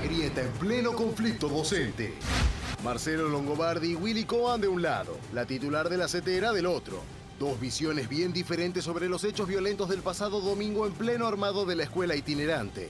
grieta en pleno conflicto docente. Marcelo Longobardi y Willy Cohen de un lado, la titular de la CETERA del otro. Dos visiones bien diferentes sobre los hechos violentos del pasado domingo en pleno armado de la escuela itinerante.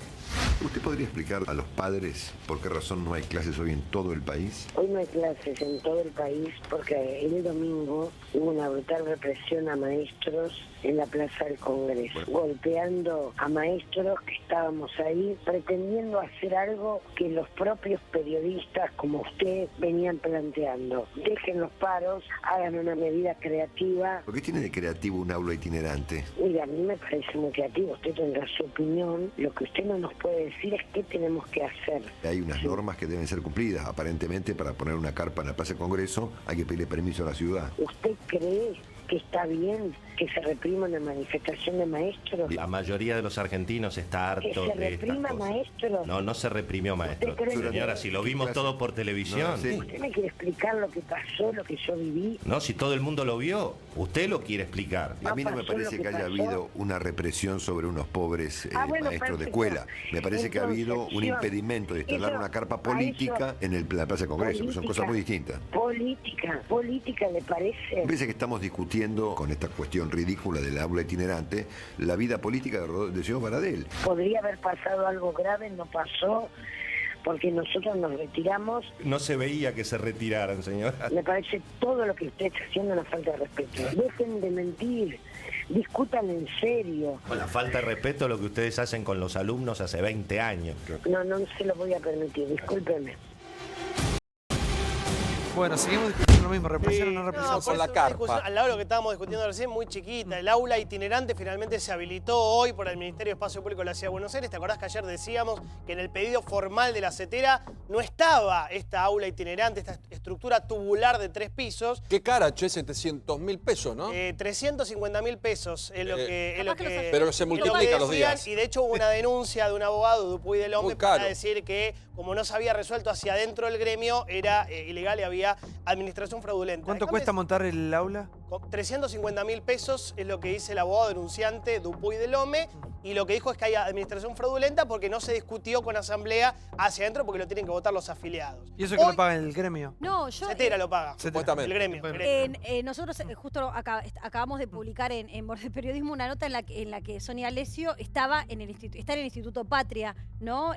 ¿Usted podría explicar a los padres por qué razón no hay clases hoy en todo el país? Hoy no hay clases en todo el país porque el domingo hubo una brutal represión a maestros en la Plaza del Congreso, golpeando a maestros que estábamos ahí, pretendiendo hacer algo que los propios periodistas como usted venían planteando. Dejen los paros, hagan una medida creativa. ¿Por qué tiene de creativo un aula itinerante? Mira, a mí me parece muy creativo, usted tendrá su opinión. Lo que usted no nos puede decir es qué tenemos que hacer. Hay unas normas que deben ser cumplidas. Aparentemente, para poner una carpa en la Plaza del Congreso hay que pedirle permiso a la ciudad. ¿Usted cree que está bien que se reprima una manifestación de maestros? La mayoría de los argentinos está harto de estas cosas. ¿Que se reprima maestros? No, no se reprimió maestros. Señora, si lo vimos todo por televisión. No, sí. ¿Usted me quiere explicar lo que pasó, lo que yo viví? No, si todo el mundo lo vio, usted lo quiere explicar. A mí no me parece que haya habido una represión sobre unos pobres maestros de escuela. Me parece que ha habido un impedimento de instalar una carpa política en la Plaza del Congreso, que son cosas muy distintas. Política, ¿le parece? Me parece que estamos discutiendo con esta cuestión ridícula del aula itinerante la vida política del señor Baradel. Podría haber pasado algo grave, no pasó, porque nosotros nos retiramos. No se veía que se retiraran, señora. Me parece todo lo que usted está haciendo una falta de respeto. Dejen de mentir, discutan en serio. Con la falta de respeto a lo que ustedes hacen con los alumnos hace 20 años. No se lo voy a permitir, discúlpeme. Bueno, seguimos discutiendo lo mismo, represión o no represión. No, con la carpa. Al lado de lo que estábamos discutiendo recién, muy chiquita. El aula itinerante finalmente se habilitó hoy por el Ministerio de Espacio Público de la Ciudad de Buenos Aires. ¿Te acordás que ayer decíamos que en el pedido formal de la CETERA no estaba esta aula itinerante, esta estructura tubular de 3 pisos? Qué cara, che, 700.000 pesos, ¿no? 350.000 pesos es lo que pero se multiplica los días. Y de hecho hubo una denuncia de un abogado, Dupuy del Hombre, para decir que como no se había resuelto hacia adentro del gremio, era ilegal y había administración fraudulenta. ¿Cuánto cuesta montar el aula? 350.000 pesos es lo que dice el abogado denunciante Dupuy del Home, y lo que dijo es que hay administración fraudulenta porque no se discutió con asamblea hacia adentro porque lo tienen que votar los afiliados. ¿Y eso que lo paga el gremio? No, yo... CETERA lo paga. Supuestamente. El gremio. Nosotros justo acabamos de publicar en Borde Periodismo una nota en la que Sonia Alessio está en el Instituto Patria, ¿no?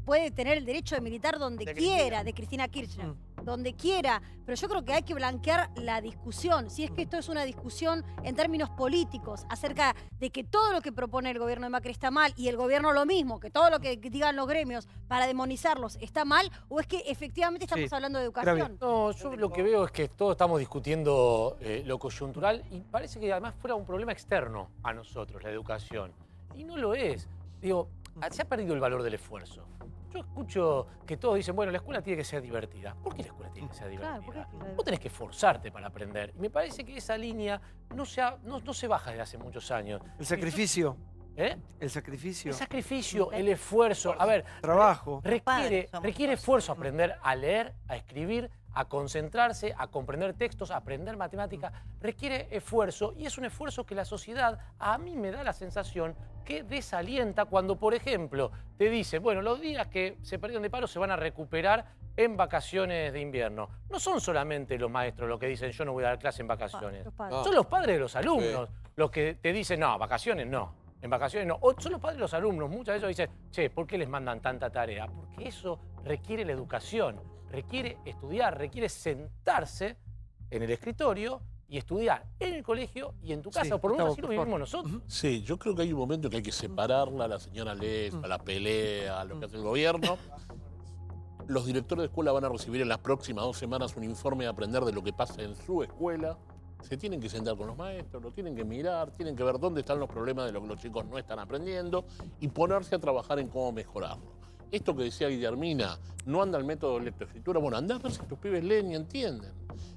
Puede tener el derecho de militar donde quiera, de Cristina Kirchner. Donde quiera, pero yo creo que hay que blanquear la discusión, si es que esto es una discusión en términos políticos, acerca de que todo lo que propone el gobierno de Macri está mal y el gobierno lo mismo, que todo lo que digan los gremios para demonizarlos está mal, o es que efectivamente estamos hablando de educación. No, yo lo que veo es que todos estamos discutiendo lo coyuntural y parece que además fuera un problema externo a nosotros, la educación, y no lo es. Digo, se ha perdido el valor del esfuerzo. Yo escucho que todos dicen, bueno, la escuela tiene que ser divertida. ¿Por qué la escuela tiene que ser divertida? Claro, vos tenés que esforzarte para aprender. Y me parece que esa línea no se baja desde hace muchos años. El sacrificio. El sacrificio. El sacrificio, el esfuerzo. A ver, trabajo. Requiere esfuerzo aprender a leer, a escribir, a concentrarse, a comprender textos, a aprender matemática. Requiere esfuerzo y es un esfuerzo que la sociedad, a mí me da la sensación que desalienta cuando, por ejemplo, te dice, bueno, los días que se perdieron de paro se van a recuperar en vacaciones de invierno. No son solamente los maestros los que dicen, yo no voy a dar clase en vacaciones. Son los padres de los alumnos los que te dicen, no, vacaciones no. En vacaciones no. O son los padres de los alumnos. Muchas de ellos dicen, che, ¿por qué les mandan tanta tarea? Porque eso requiere la educación, requiere estudiar, requiere sentarse en el escritorio y estudiar en el colegio y en tu casa. Por lo menos así lo vivimos nosotros. Sí, yo creo que hay un momento que hay que separarla, la señora Lespa, la pelea, lo que hace el gobierno. Los directores de escuela van a recibir en las próximas 2 semanas un informe de aprender de lo que pasa en su escuela. Se tienen que sentar con los maestros, lo tienen que mirar, tienen que ver dónde están los problemas de lo que los chicos no están aprendiendo y ponerse a trabajar en cómo mejorarlo. Esto que decía Guillermina, no anda el método de lectoescritura. Bueno, andá a ver si los pibes leen y entienden.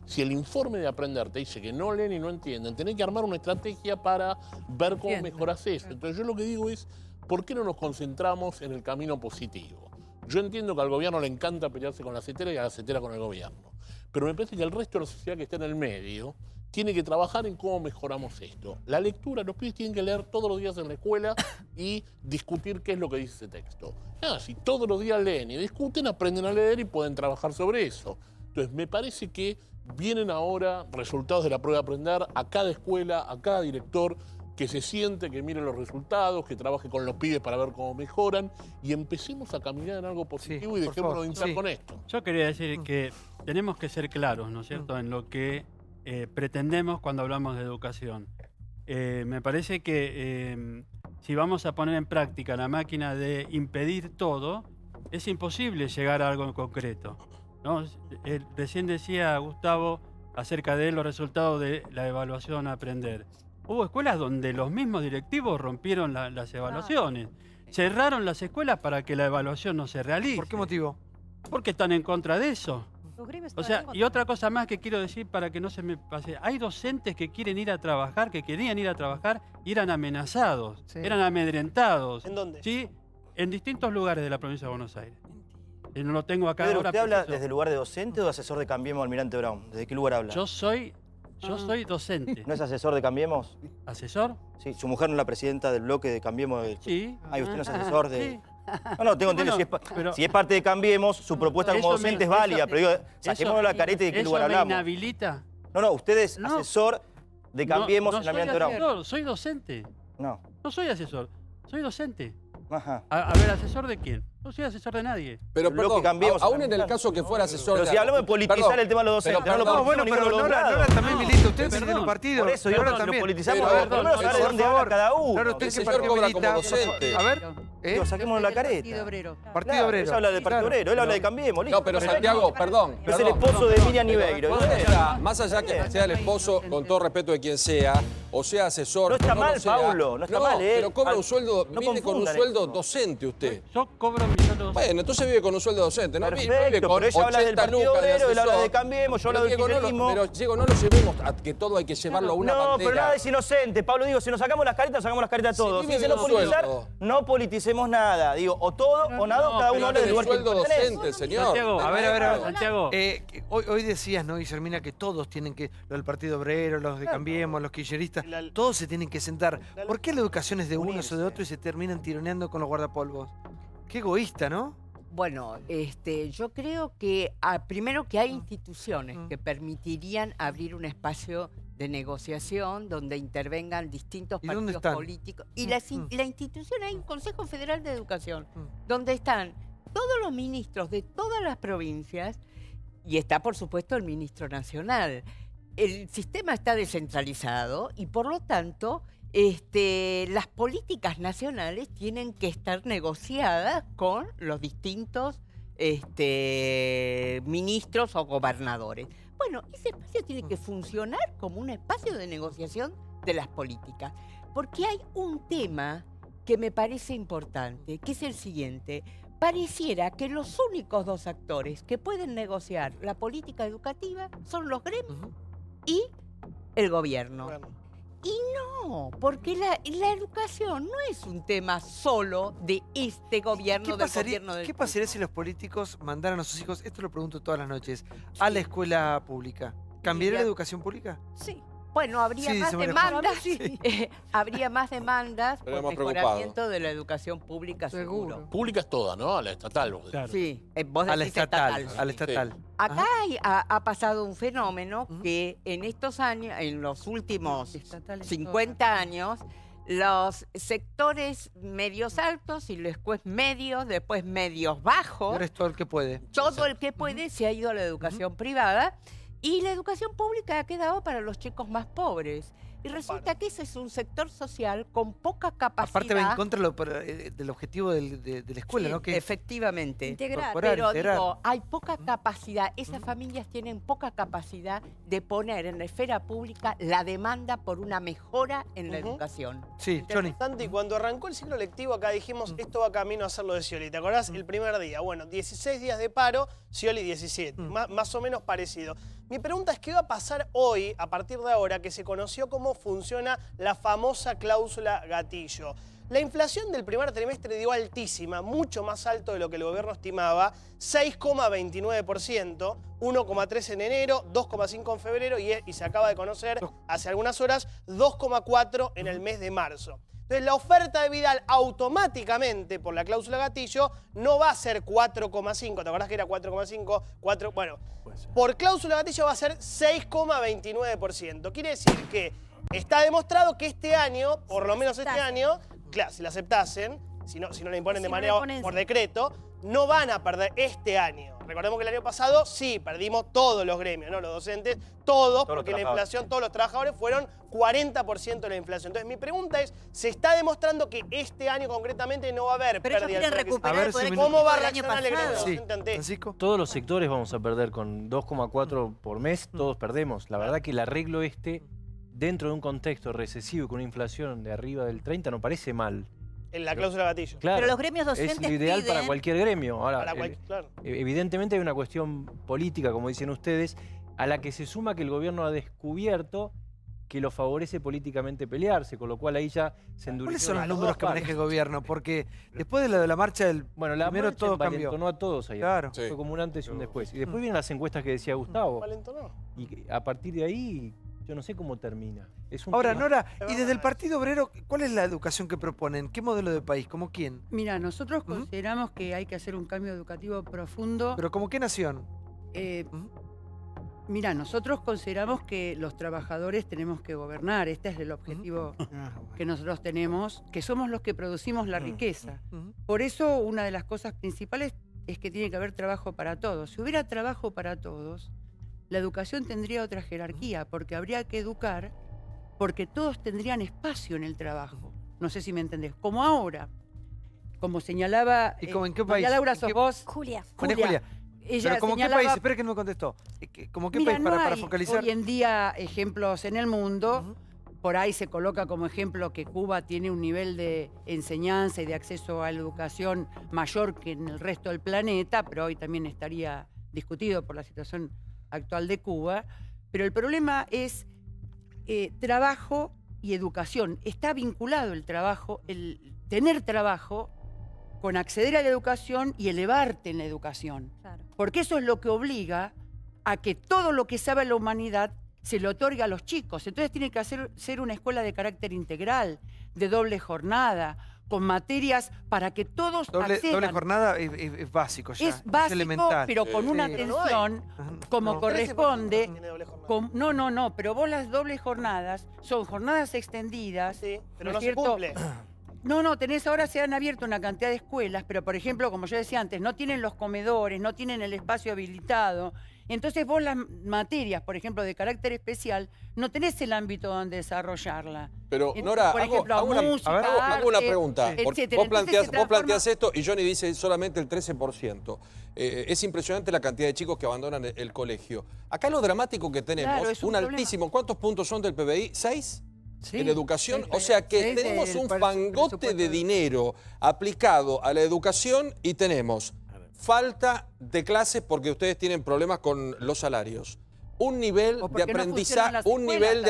Si el informe de aprender te dice que no leen y no entienden, tenés que armar una estrategia para ver cómo mejorás eso. Entonces yo lo que digo es, ¿por qué no nos concentramos en el camino positivo? Yo entiendo que al gobierno le encanta pelearse con la CETERA y a la CETERA con el gobierno. Pero me parece que el resto de la sociedad que está en el medio tiene que trabajar en cómo mejoramos esto. La lectura, los pibes tienen que leer todos los días en la escuela y discutir qué es lo que dice ese texto. Si todos los días leen y discuten, aprenden a leer y pueden trabajar sobre eso. Entonces, me parece que vienen ahora resultados de la prueba de aprender a cada escuela, a cada director, que se siente, que mire los resultados, que trabaje con los pibes para ver cómo mejoran y empecemos a caminar en algo positivo y dejémonos de hinchar con esto. Yo quería decir que tenemos que ser claros, ¿no es cierto?, en lo que pretendemos cuando hablamos de educación. Me parece que si vamos a poner en práctica la máquina de impedir todo, es imposible llegar a algo en concreto, ¿no? Recién decía Gustavo acerca de los resultados de la evaluación a aprender. Hubo escuelas donde los mismos directivos rompieron las evaluaciones. Cerraron las escuelas para que la evaluación no se realice. ¿Por qué motivo? Porque están en contra de eso. O sea, y otra cosa más que quiero decir para que no se me pase. Hay docentes que quieren ir a trabajar, que querían ir a trabajar y eran amenazados, eran amedrentados. ¿En dónde? Sí, en distintos lugares de la provincia de Buenos Aires. Y no lo tengo acá Pedro, ahora. ¿usted habla desde el lugar de docente o de asesor de Cambiemos Almirante Brown? ¿Desde qué lugar habla? Yo soy docente. ¿No es asesor de Cambiemos? ¿Asesor? Sí, su mujer no es la presidenta del bloque de Cambiemos. Sí. Ay, usted no es asesor de... Sí. No, tengo entendido. Si es parte de Cambiemos, su propuesta como docente es válida, pero digo, saquémonos la careta de qué lugar hablamos. ¿Eso me inhabilita? No, usted es asesor de Cambiemos en Almirante Brown. No, soy docente. No. No soy asesor, soy docente. Ajá. A ver, ¿asesor de quién? No soy asesor de nadie. Pero perdón, aún en el caso que fuera asesor... Pero si hablamos de politizar el tema de los docentes, no, bueno, pero Nora también milita. Usted tiene un partido. Por eso yo Nora lo también. politizamos, por lo menos saber de dónde habla cada uno. Claro, usted El qué señor partido cobra milita. como docente. A ver, saquémonos la careta. Partido Obrero. Partido Obrero. Ella habla del Partido Obrero, él habla de Cambiemos. No, pero Santiago, perdón. Es el esposo de Miriam Niveiro. Más allá que sea el esposo, con todo respeto de quien sea, o sea asesor... No está mal, Paulo, no está mal, pero cobra un sueldo, vive con un sueldo docente usted. Yo cobro mi sueldo docente. Bueno, entonces vive con un sueldo docente, ¿no? Perfecto, Vive con pero ella habla del 80 Partido lucas de Obrero, él habla asesor. de Cambiemos, yo hablo del Diego, kirchnerismo. Pero Diego, no lo llevemos a que todo hay que llevarlo a una No, bandera. pero nada es inocente. Pablo, digo, si nos sacamos las caretas, sacamos las caretas todos. Si Si vive no de un politizar, sueldo. no politicemos nada. Digo, o todo o nada, cada uno habla del lugar que sueldo pertenece. docente, señor. Santiago, a ver, Santiago. Hoy decías, ¿no, Guillermina, que todos tienen que, los del Partido Obrero, los de Cambiemos, los kirchneristas, todos se tienen que sentar. ¿Por qué la educación es de unos o de otros y se terminan tironeando con los guardapolvos? Qué egoísta, ¿no? Bueno, yo creo que primero que hay instituciones que permitirían abrir un espacio de negociación donde intervengan distintos partidos políticos. Y la institución, hay un Consejo Federal de Educación, donde están todos los ministros de todas las provincias y está, por supuesto, el ministro nacional. El sistema está descentralizado y, por lo tanto, las políticas nacionales tienen que estar negociadas con los distintos ministros o gobernadores. Bueno, ese espacio tiene que funcionar como un espacio de negociación de las políticas, porque hay un tema que me parece importante, que es el siguiente. Pareciera que los únicos dos actores que pueden negociar la política educativa son los gremios y el gobierno. Y no, porque la educación no es un tema solo de este gobierno, del gobierno del... ¿Qué pasaría si los políticos mandaran a sus hijos, esto lo pregunto todas las noches, a la escuela pública? ¿Cambiaría la educación pública? Sí. Bueno, habría más demandas, habría más demandas por mejoramiento de la educación pública, seguro. Pública es toda, ¿no? A la estatal. Vos decís. Sí, vos decís estatal. A la estatal. Acá ha pasado un fenómeno que en estos años, en los últimos 50 años, los sectores medios altos y después medios bajos. Ahora es todo el que puede. Todo el que puede se ha ido a la educación privada. Y la educación pública ha quedado para los chicos más pobres. Y resulta que ese es un sector social con poca capacidad. Aparte va en contra del objetivo de la escuela, sí, ¿no? Que efectivamente. Integrar. Pero digo, hay poca capacidad, esas familias tienen poca capacidad de poner en la esfera pública la demanda por una mejora en la educación. Sí, Johnny. Santi, cuando arrancó el ciclo lectivo acá dijimos, esto va camino a hacer lo de Scioli. ¿Te acordás? El primer día. Bueno, 16 días de paro, Scioli 17. Más o menos parecido. Mi pregunta es, ¿qué va a pasar hoy, a partir de ahora, que se conoció cómo funciona la famosa cláusula gatillo? La inflación del primer trimestre dio altísima, mucho más alto de lo que el gobierno estimaba, 6,29%, 1,3 en enero, 2,5 en febrero y se acaba de conocer hace algunas horas 2,4 en el mes de marzo. Entonces la oferta de Vidal automáticamente, por la cláusula gatillo, no va a ser 4,5, ¿te acordás que era 4,5? 4, bueno, por cláusula gatillo va a ser 6,29%. Quiere decir que está demostrado que este año, por lo menos este año, claro, si la aceptasen, si no la imponen de manera por decreto, no van a perder este año. Recordemos que el año pasado sí, perdimos todos los gremios, ¿no? Los docentes, todos porque la inflación, todos los trabajadores fueron 40% de la inflación. Entonces mi pregunta es, ¿se está demostrando que este año concretamente no va a haber pérdida del recuperar ¿Cómo va a reaccionar el gremio docente ante esto? Todos los sectores vamos a perder con 2,4 por mes, todos perdemos. La verdad que el arreglo dentro de un contexto recesivo con una inflación de arriba del 30 no parece mal. En la cláusula gatillo. Claro, pero los gremios docentes es lo ideal para cualquier gremio. Ahora, claro. Evidentemente hay una cuestión política, como dicen ustedes, a la que se suma que el gobierno ha descubierto que lo favorece políticamente pelearse, con lo cual ahí ya se endureció. ¿Cuáles son los números que maneja el gobierno? Porque después de la marcha del primero todo cambió. No a todos ayer. Claro. Fue como un antes y un después. Y después vienen las encuestas que decía Gustavo. Valentonó. Y a partir de ahí, yo no sé cómo termina. Ahora, Nora, y desde el Partido Obrero, ¿cuál es la educación que proponen? ¿Qué modelo de país? ¿Cómo quién? Mira, nosotros consideramos que hay que hacer un cambio educativo profundo. ¿Pero como qué nación? Mira, nosotros consideramos que los trabajadores tenemos que gobernar. Este es el objetivo que nosotros tenemos, que somos los que producimos la riqueza. Por eso, una de las cosas principales es que tiene que haber trabajo para todos. Si hubiera trabajo para todos, la educación tendría otra jerarquía, porque habría que educar, porque todos tendrían espacio en el trabajo. No sé si me entendés. Como ahora, como señalaba... ¿Y como en qué país? Laura, sos vos. Julia. Julia. Ella ¿Pero como qué país? Espera que no me contestó. ¿Como qué país para focalizar? Hoy en día ejemplos en el mundo. Por ahí se coloca como ejemplo que Cuba tiene un nivel de enseñanza y de acceso a la educación mayor que en el resto del planeta, pero hoy también estaría discutido por la situación actual de Cuba. Pero el problema es trabajo y educación. Está vinculado el trabajo, el tener trabajo, con acceder a la educación y elevarte en la educación. Claro. Porque eso es lo que obliga a que todo lo que sabe la humanidad se le otorga a los chicos. Entonces tiene que ser una escuela de carácter integral, de doble jornada, con materias para que todos accedan. Doble jornada es básico ya. Es básico, elemental. pero con una atención como corresponde. No, pero vos las dobles jornadas son jornadas extendidas. Sí, pero ¿no no es se cierto? cumple. No, ahora se han abierto una cantidad de escuelas, pero por ejemplo, como yo decía antes, no tienen los comedores, no tienen el espacio habilitado. Entonces vos las materias, por ejemplo, de carácter especial, no tenés el ámbito donde desarrollarla. Pero, Nora, por ejemplo, hago una pregunta. Vos planteás esto y Johnny dice solamente el 13%. Es impresionante la cantidad de chicos que abandonan el colegio. Acá lo dramático que tenemos, Claro, es un altísimo, ¿cuántos puntos son del PBI? ¿6? Sí, en educación, sí, o sea que sí, tenemos un fangote de dinero aplicado a la educación y tenemos falta de clases porque ustedes tienen problemas con los salarios, un nivel de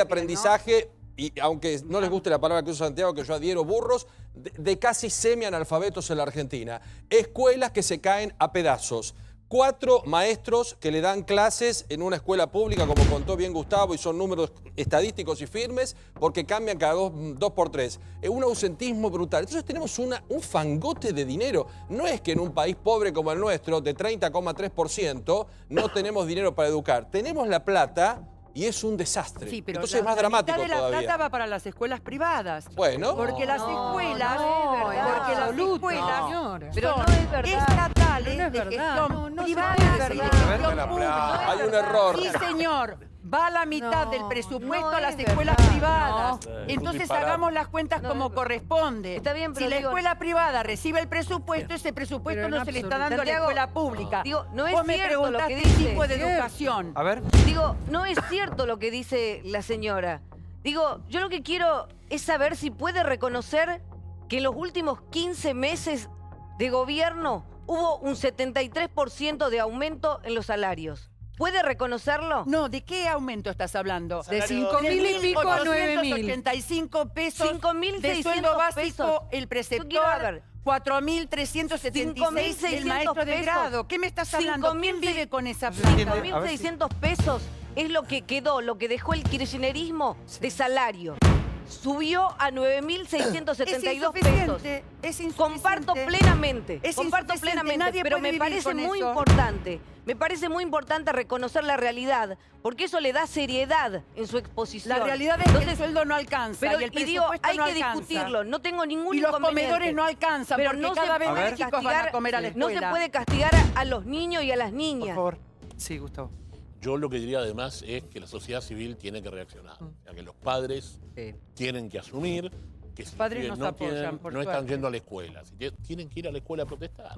aprendizaje, y aunque no les guste la palabra que usa Santiago, que yo adhiero, burros, de casi semianalfabetos en la Argentina, escuelas que se caen a pedazos. 4 maestros que le dan clases en una escuela pública, como contó bien Gustavo, y son números estadísticos y firmes, porque cambian cada 2 por 3. Es un ausentismo brutal. Entonces tenemos un fangote de dinero. No es que en un país pobre como el nuestro, de 30,3%, no tenemos dinero para educar. Tenemos la plata y es un desastre. Sí, pero entonces es más dramático todavía. La plata va para las escuelas privadas. Bueno. Porque las escuelas pero son no es verdad. estatales No es de verdad. gestión No privada. se puede decir. Hay un error. Sí, señor. Va la mitad del presupuesto a las es escuelas verdad. privadas. No. Entonces hagamos las cuentas como corresponde. Está bien, pero si la digo, escuela privada recibe el presupuesto, ese presupuesto no se le está dando a la escuela pública. Digo, no es Vos me cierto lo que preguntaste dice. el tipo de educación. A ver. Digo, no es cierto lo que dice la señora. Digo, yo lo que quiero es saber si puede reconocer que en los últimos 15 meses de gobierno hubo un 73% de aumento en los salarios. ¿Puede reconocerlo? No, ¿de qué aumento estás hablando? De 5.000 y pico a 9.000. 85 pesos 5.600 de sueldo básico, pesos. el preceptor, 4.376 el maestro de grado. ¿Qué me estás hablando? ¿Quién vive con esa plata? 5.600 pesos es lo que quedó, lo que dejó el kirchnerismo de salario. Subió a 9.672 pesos. Es insuficiente. Comparto plenamente, Nadie pero puede me vivir parece con muy eso. importante. Me parece muy importante reconocer la realidad, porque eso le da seriedad en su exposición. La realidad es que el sueldo no alcanza pero, y el digo, presupuesto hay no que alcanza. discutirlo, no tengo ningún Y los inconveniente. comedores no alcanzan, pero porque no cada se vez puede más chicos van a comer a la No se escuela. puede castigar a los niños y a las niñas. Por favor. Sí, Gustavo. Yo lo que diría además es que la sociedad civil tiene que reaccionar. O sea, que los padres tienen que asumir que si padres no, nos apoyan, por están suerte. yendo a la escuela, si tienen que ir a la escuela a protestar.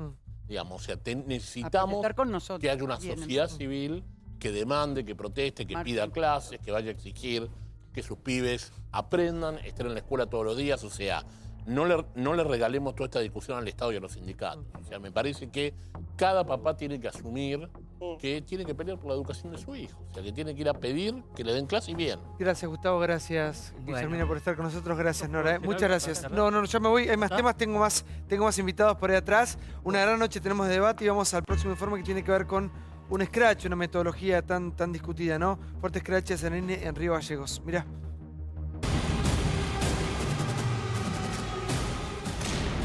Digamos, o sea, A necesitamos protestar con nosotros, que haya una vienen. sociedad civil que demande, que proteste, que pida clases, que vaya a exigir que sus pibes aprendan, estén en la escuela todos los días. O sea, no le regalemos toda esta discusión al Estado y a los sindicatos. O sea, me parece que cada papá tiene que asumir que tiene que pelear por la educación de su hijo. O sea, que tiene que ir a pedir que le den clase y bien. Gracias, Gustavo. Gracias, Guillermina, por estar con nosotros. Gracias, Nora. Muchas gracias. para No, ya me voy. Hay más temas. Tengo más invitados por ahí atrás. Una gran noche tenemos de debate y vamos al próximo informe que tiene que ver con un scratch, una metodología tan discutida, ¿no? Fuerte scratch en Río Gallegos. Mirá.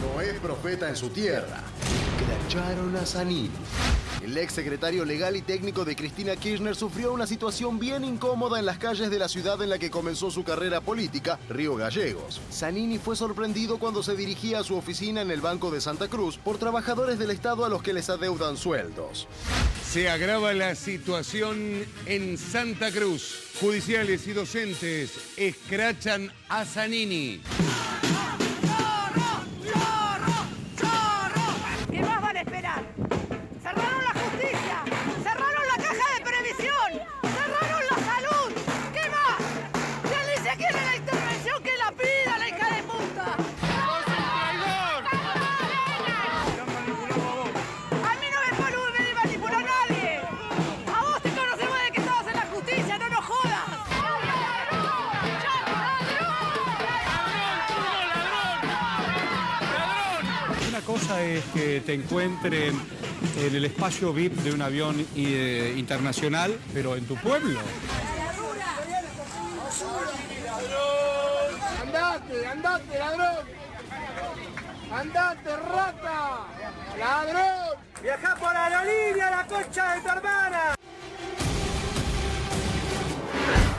No es profeta en su tierra. Cracharon a Zanini. El ex secretario legal y técnico de Cristina Kirchner sufrió una situación bien incómoda en las calles de la ciudad en la que comenzó su carrera política, Río Gallegos. Zanini fue sorprendido cuando se dirigía a su oficina en el Banco de Santa Cruz por trabajadores del Estado a los que les adeudan sueldos. Se agrava la situación en Santa Cruz. Judiciales y docentes escrachan a Zanini. ¿Qué más van a esperar? Cerraron la justicia, cerraron la caja de previsión, cerraron la salud. ¿Qué más? ¿Quién dice quiere la intervención que la pida, la hija de puta? A mí no me manipula nadie. A vos te conocemos de que estabas en la justicia, no nos jodas. Una cosa es que te encuentren en el espacio VIP de un avión internacional, pero en tu pueblo. ¡Andate, andate, ladrón! ¡Andate, rata! ¡Ladrón! ¡Viajá por aerolínea, la concha de tu hermana!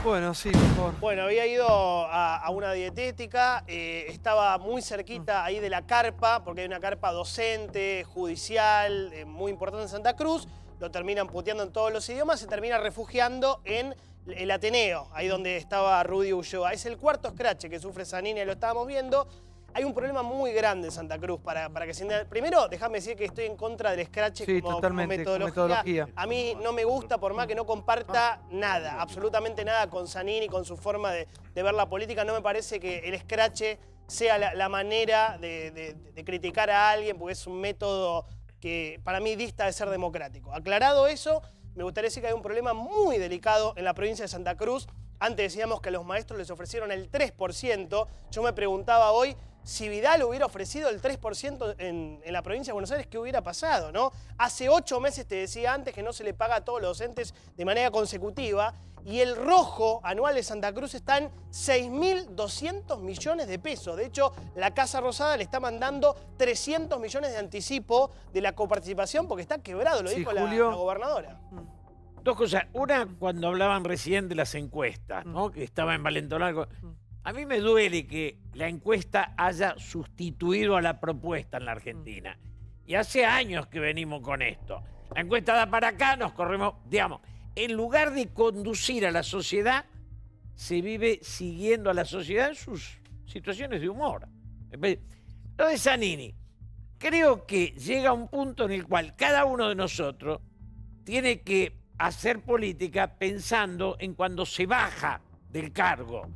Bueno, sí, por favor. Bueno, había ido a una dietética, estaba muy cerquita ahí de la carpa, porque hay una carpa docente, judicial, muy importante en Santa Cruz. Lo terminan puteando en todos los idiomas, se termina refugiando en el Ateneo, ahí donde estaba Rudy Ulloa. Es el cuarto scratch que sufre Zanini, lo estábamos viendo. Hay un problema muy grande en Santa Cruz para que se entienda. Primero, déjame decir que estoy en contra del scratch como metodología. A mí no me gusta, por más que no comparta nada, absolutamente nada con Zanini, con su forma de ver la política. No me parece que el scratch sea la manera de criticar a alguien, porque es un método que para mí dista de ser democrático. Aclarado eso, me gustaría decir que hay un problema muy delicado en la provincia de Santa Cruz. Antes decíamos que a los maestros les ofrecieron el 3%. Yo me preguntaba hoy, si Vidal hubiera ofrecido el 3% en la provincia de Buenos Aires, ¿qué hubiera pasado, no? Hace 8 meses te decía antes que no se le paga a todos los docentes de manera consecutiva y el rojo anual de Santa Cruz está en 6.200 millones de pesos. De hecho, la Casa Rosada le está mandando 300 millones de anticipo de la coparticipación porque está quebrado, lo dijo la gobernadora. Dos cosas. Una, cuando hablaban recién de las encuestas, ¿no? Que estaba envalentonado. A mí me duele que la encuesta haya sustituido a la propuesta en la Argentina. Y hace años que venimos con esto. La encuesta da para acá, nos corremos, digamos, en lugar de conducir a la sociedad, se vive siguiendo a la sociedad en sus situaciones de humor. Lo de Zanini, creo que llega un punto en el cual cada uno de nosotros tiene que hacer política pensando en cuando se baja del cargo.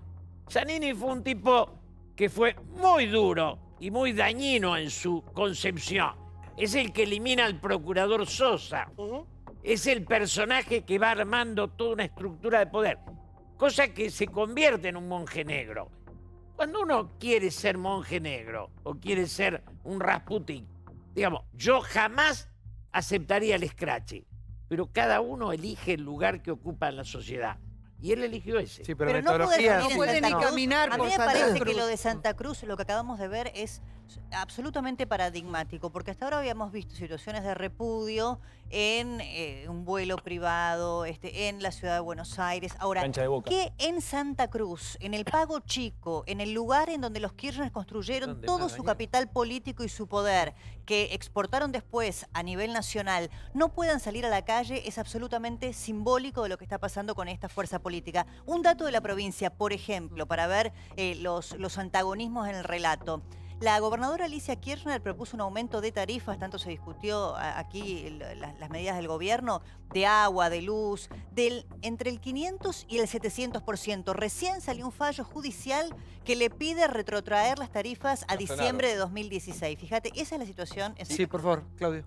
Zanini fue un tipo que fue muy duro y muy dañino en su concepción. Es el que elimina al procurador Sosa. es el personaje que va armando toda una estructura de poder, cosa que se convierte en un monje negro. Cuando uno quiere ser monje negro o quiere ser un Rasputín, digamos, yo jamás aceptaría el escrache, pero cada uno elige el lugar que ocupa en la sociedad. Y él eligió ese. Sí, pero no puede ni caminar A por mí me Santa parece Cruz. que lo de Santa Cruz, lo que acabamos de ver, es absolutamente paradigmático, porque hasta ahora habíamos visto situaciones de repudio en un vuelo privado, en la ciudad de Buenos Aires. Ahora, Cancha de Boca. que en Santa Cruz, en el Pago Chico, en el lugar en donde los Kirchner construyeron todo su capital político y su poder, que exportaron después a nivel nacional, no puedan salir a la calle, es absolutamente simbólico de lo que está pasando con esta fuerza política. Un dato de la provincia, por ejemplo, para ver los antagonismos en el relato. La gobernadora Alicia Kirchner propuso un aumento de tarifas, tanto se discutió aquí las medidas del gobierno, de agua, de luz, entre el 500 y el 700%. Recién salió un fallo judicial que le pide retrotraer las tarifas a diciembre de 2016. Fíjate, esa es la situación. Sí, por favor, Claudio.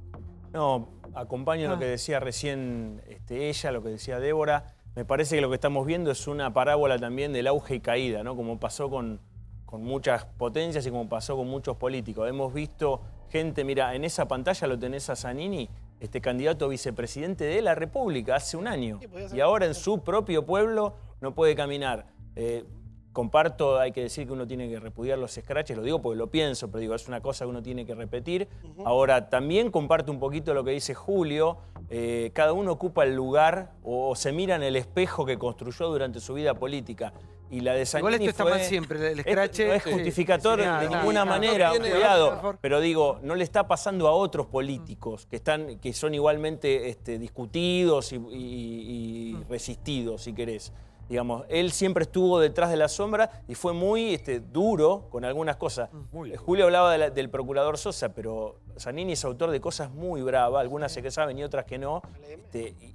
No, acompaño lo que decía recién ella, lo que decía Débora. Me parece que lo que estamos viendo es una parábola también del auge y caída, ¿no? Como pasó con muchas potencias y como pasó con muchos políticos. Hemos visto gente, mira, en esa pantalla lo tenés a Zanini, candidato a vicepresidente de la República hace un año. Y ahora en su propio pueblo no puede caminar. Comparto, hay que decir que uno tiene que repudiar los escraches, lo digo porque lo pienso, pero digo, es una cosa que uno tiene que repetir. Ahora, también comparto un poquito lo que dice Julio, cada uno ocupa el lugar o se mira en el espejo que construyó durante su vida política. Y la de Zanini igual esto está mal siempre, el escrache. No es justificatorio de ninguna manera, cuidado. Pero digo, no le está pasando a otros políticos que son igualmente discutidos y resistidos, si querés. Digamos, él siempre estuvo detrás de la sombra y fue muy duro con algunas cosas. Julio hablaba del procurador Sosa, pero Zanini es autor de cosas muy bravas, algunas se que saben y otras que no,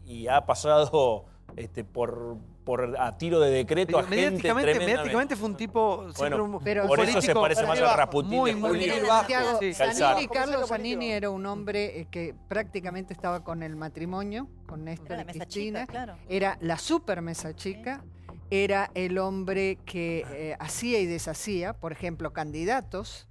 y ha pasado a tiro de decreto a gente tremendamente. Mediáticamente fue un tipo... Bueno, pero por eso se parece más a Rasputín de Julio. Carlos Zanini era un hombre que prácticamente estaba con el matrimonio, con Néstor y Cristina. Claro. Era la super mesa chica. Era el hombre que hacía y deshacía, por ejemplo, candidatos.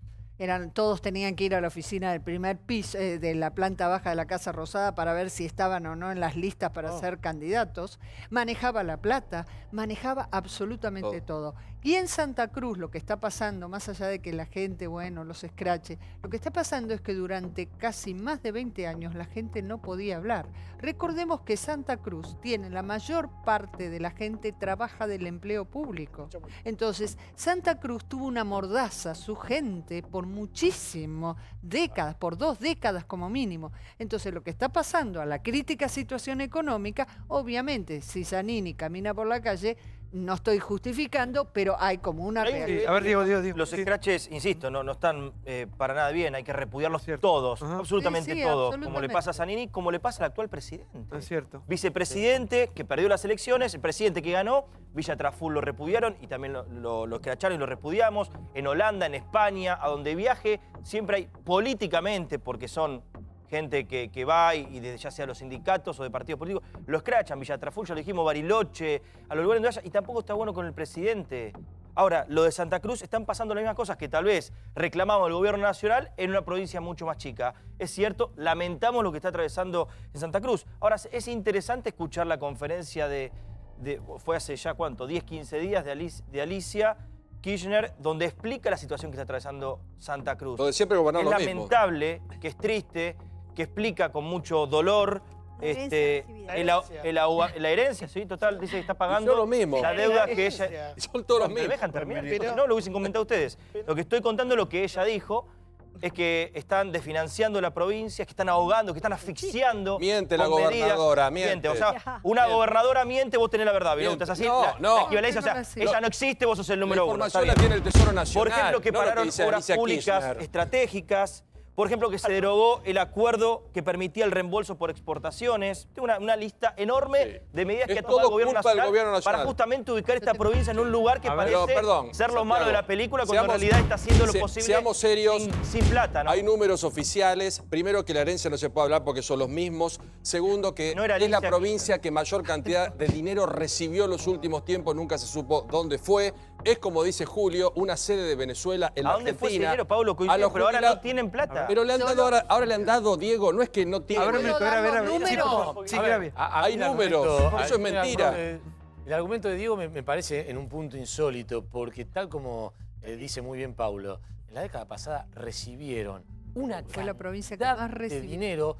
Todos tenían que ir a la oficina del primer piso, de la planta baja de la Casa Rosada para ver si estaban o no en las listas para ser candidatos. Manejaba la plata, manejaba absolutamente todo. Y en Santa Cruz lo que está pasando, más allá de que la gente, los escrache, lo que está pasando es que durante casi más de 20 años la gente no podía hablar. Recordemos que Santa Cruz tiene la mayor parte de la gente trabaja del empleo público. Entonces, Santa Cruz tuvo una mordaza, su gente, por muchísimo décadas, por 2 décadas como mínimo. Entonces, lo que está pasando a la crítica situación económica, obviamente, si Zanini camina por la calle, no estoy justificando, pero hay como una realidad. A ver, Diego. Los escraches, insisto, no están para nada bien, hay que repudiarlos todos, absolutamente todos, como le pasa a Zanini, como le pasa al actual presidente. Es cierto. Vicepresidente que perdió las elecciones, el presidente que ganó, Villa Traful lo repudiaron y también lo escracharon y lo repudiamos. En Holanda, en España, a donde viaje, siempre hay políticamente, porque son gente que va y desde ya sea los sindicatos o de partidos políticos, lo escrachan. Villa Traful, ya lo dijimos, Bariloche, a los lugares donde vaya, y tampoco está bueno con el presidente. Ahora, lo de Santa Cruz, están pasando las mismas cosas que tal vez reclamamos el gobierno nacional en una provincia mucho más chica. Es cierto, lamentamos lo que está atravesando en Santa Cruz. Ahora, es interesante escuchar la conferencia fue hace ya, ¿cuánto? 10, 15 días de Alicia Kirchner, donde explica la situación que está atravesando Santa Cruz. Lo de siempre gobernar lo mismo. Es lamentable, que es triste, que explica con mucho dolor la herencia, sí, total, dice que está pagando lo mismo. la deuda que ella... Son todos los mismos. ¿Me dejan terminar? Pero no, lo hubiesen comentado ustedes. Lo que estoy contando, lo que ella dijo, es que están desfinanciando la provincia, que están ahogando, que están asfixiando. Miente la gobernadora, miente. O sea, una gobernadora miente, vos tenés la verdad, ¿vieron? ¿Estás así? La equivalencia, o sea, ella no existe, vos sos el número uno. La información la tiene el Tesoro Nacional. Por ejemplo, que pararon obras públicas estratégicas, Por ejemplo, que se derogó el acuerdo que permitía el reembolso por exportaciones. Tengo una lista enorme de medidas que ha tomado el gobierno nacional para justamente ubicar esta provincia en un lugar que parece ser lo malo de la película, cuando en realidad está haciendo lo posible. Seamos serios, sin plata, ¿no? Hay números oficiales. Primero, que la herencia no se puede hablar porque son los mismos. Segundo, que es la provincia que mayor cantidad de dinero recibió en los últimos tiempos. Nunca se supo dónde fue. Es, como dice Julio, una sede de Venezuela en la Argentina. ¿A dónde fue ese dinero, Pablo? Pero ahora no tienen plata. Pero le han dado ahora le han dado, Diego, no es que no tienen. Hay números, eso es mentira. El argumento de Diego me parece en un punto insólito, porque tal como dice muy bien Paulo, en la década pasada recibieron una cantidad de dinero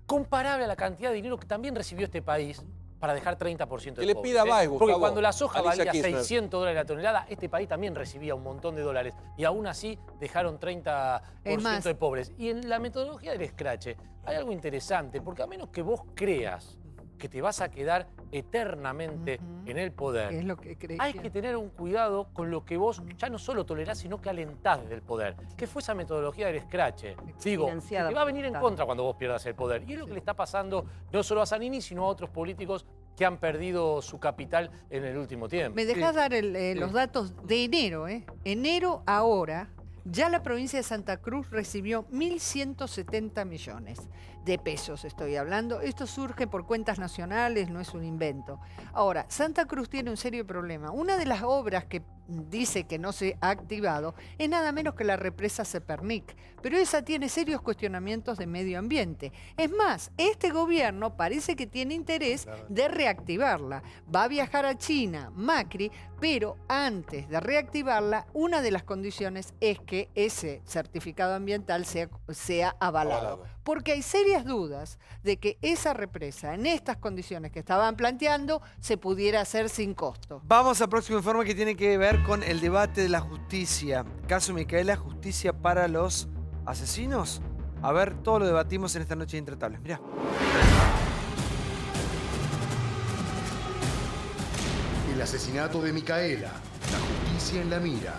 comparable a la cantidad de dinero que también recibió este país para dejar 30% de le pida más, Gustavo. Porque cuando la soja Alicia valía Kirchner. $600 la tonelada, este país también recibía un montón de dólares. Y aún así dejaron 30% de pobres. Y en la metodología del escrache hay algo interesante, porque a menos que vos creas que te vas a quedar eternamente en el poder, Es lo que hay que tener un cuidado con lo que vos ya no solo tolerás, sino que alentás del poder. ¿Qué fue esa metodología del escrache? Digo, que te va a venir en contra cuando vos pierdas el poder. Y es lo que le está pasando no solo a Zanini, sino a otros políticos que han perdido su capital en el último tiempo. ¿Me dejás dar los datos de enero? Enero ahora, ya la provincia de Santa Cruz recibió 1.170 millones de pesos, estoy hablando. Esto surge por cuentas nacionales, no es un invento. Ahora, Santa Cruz tiene un serio problema. Una de las obras que dice que no se ha activado es nada menos que la represa Sepernik, pero esa tiene serios cuestionamientos de medio ambiente. Es más, este gobierno parece que tiene interés de reactivarla. Va a viajar a China, Macri, pero antes de reactivarla, una de las condiciones es que ese certificado ambiental sea avalado. Porque hay serias dudas de que esa represa, en estas condiciones que estaban planteando, se pudiera hacer sin costo. Vamos al próximo informe, que tiene que ver con el debate de la justicia. Caso Micaela, justicia para los asesinos. A ver, todo lo debatimos en esta noche de Intratables. Mirá. El asesinato de Micaela. La justicia en la mira.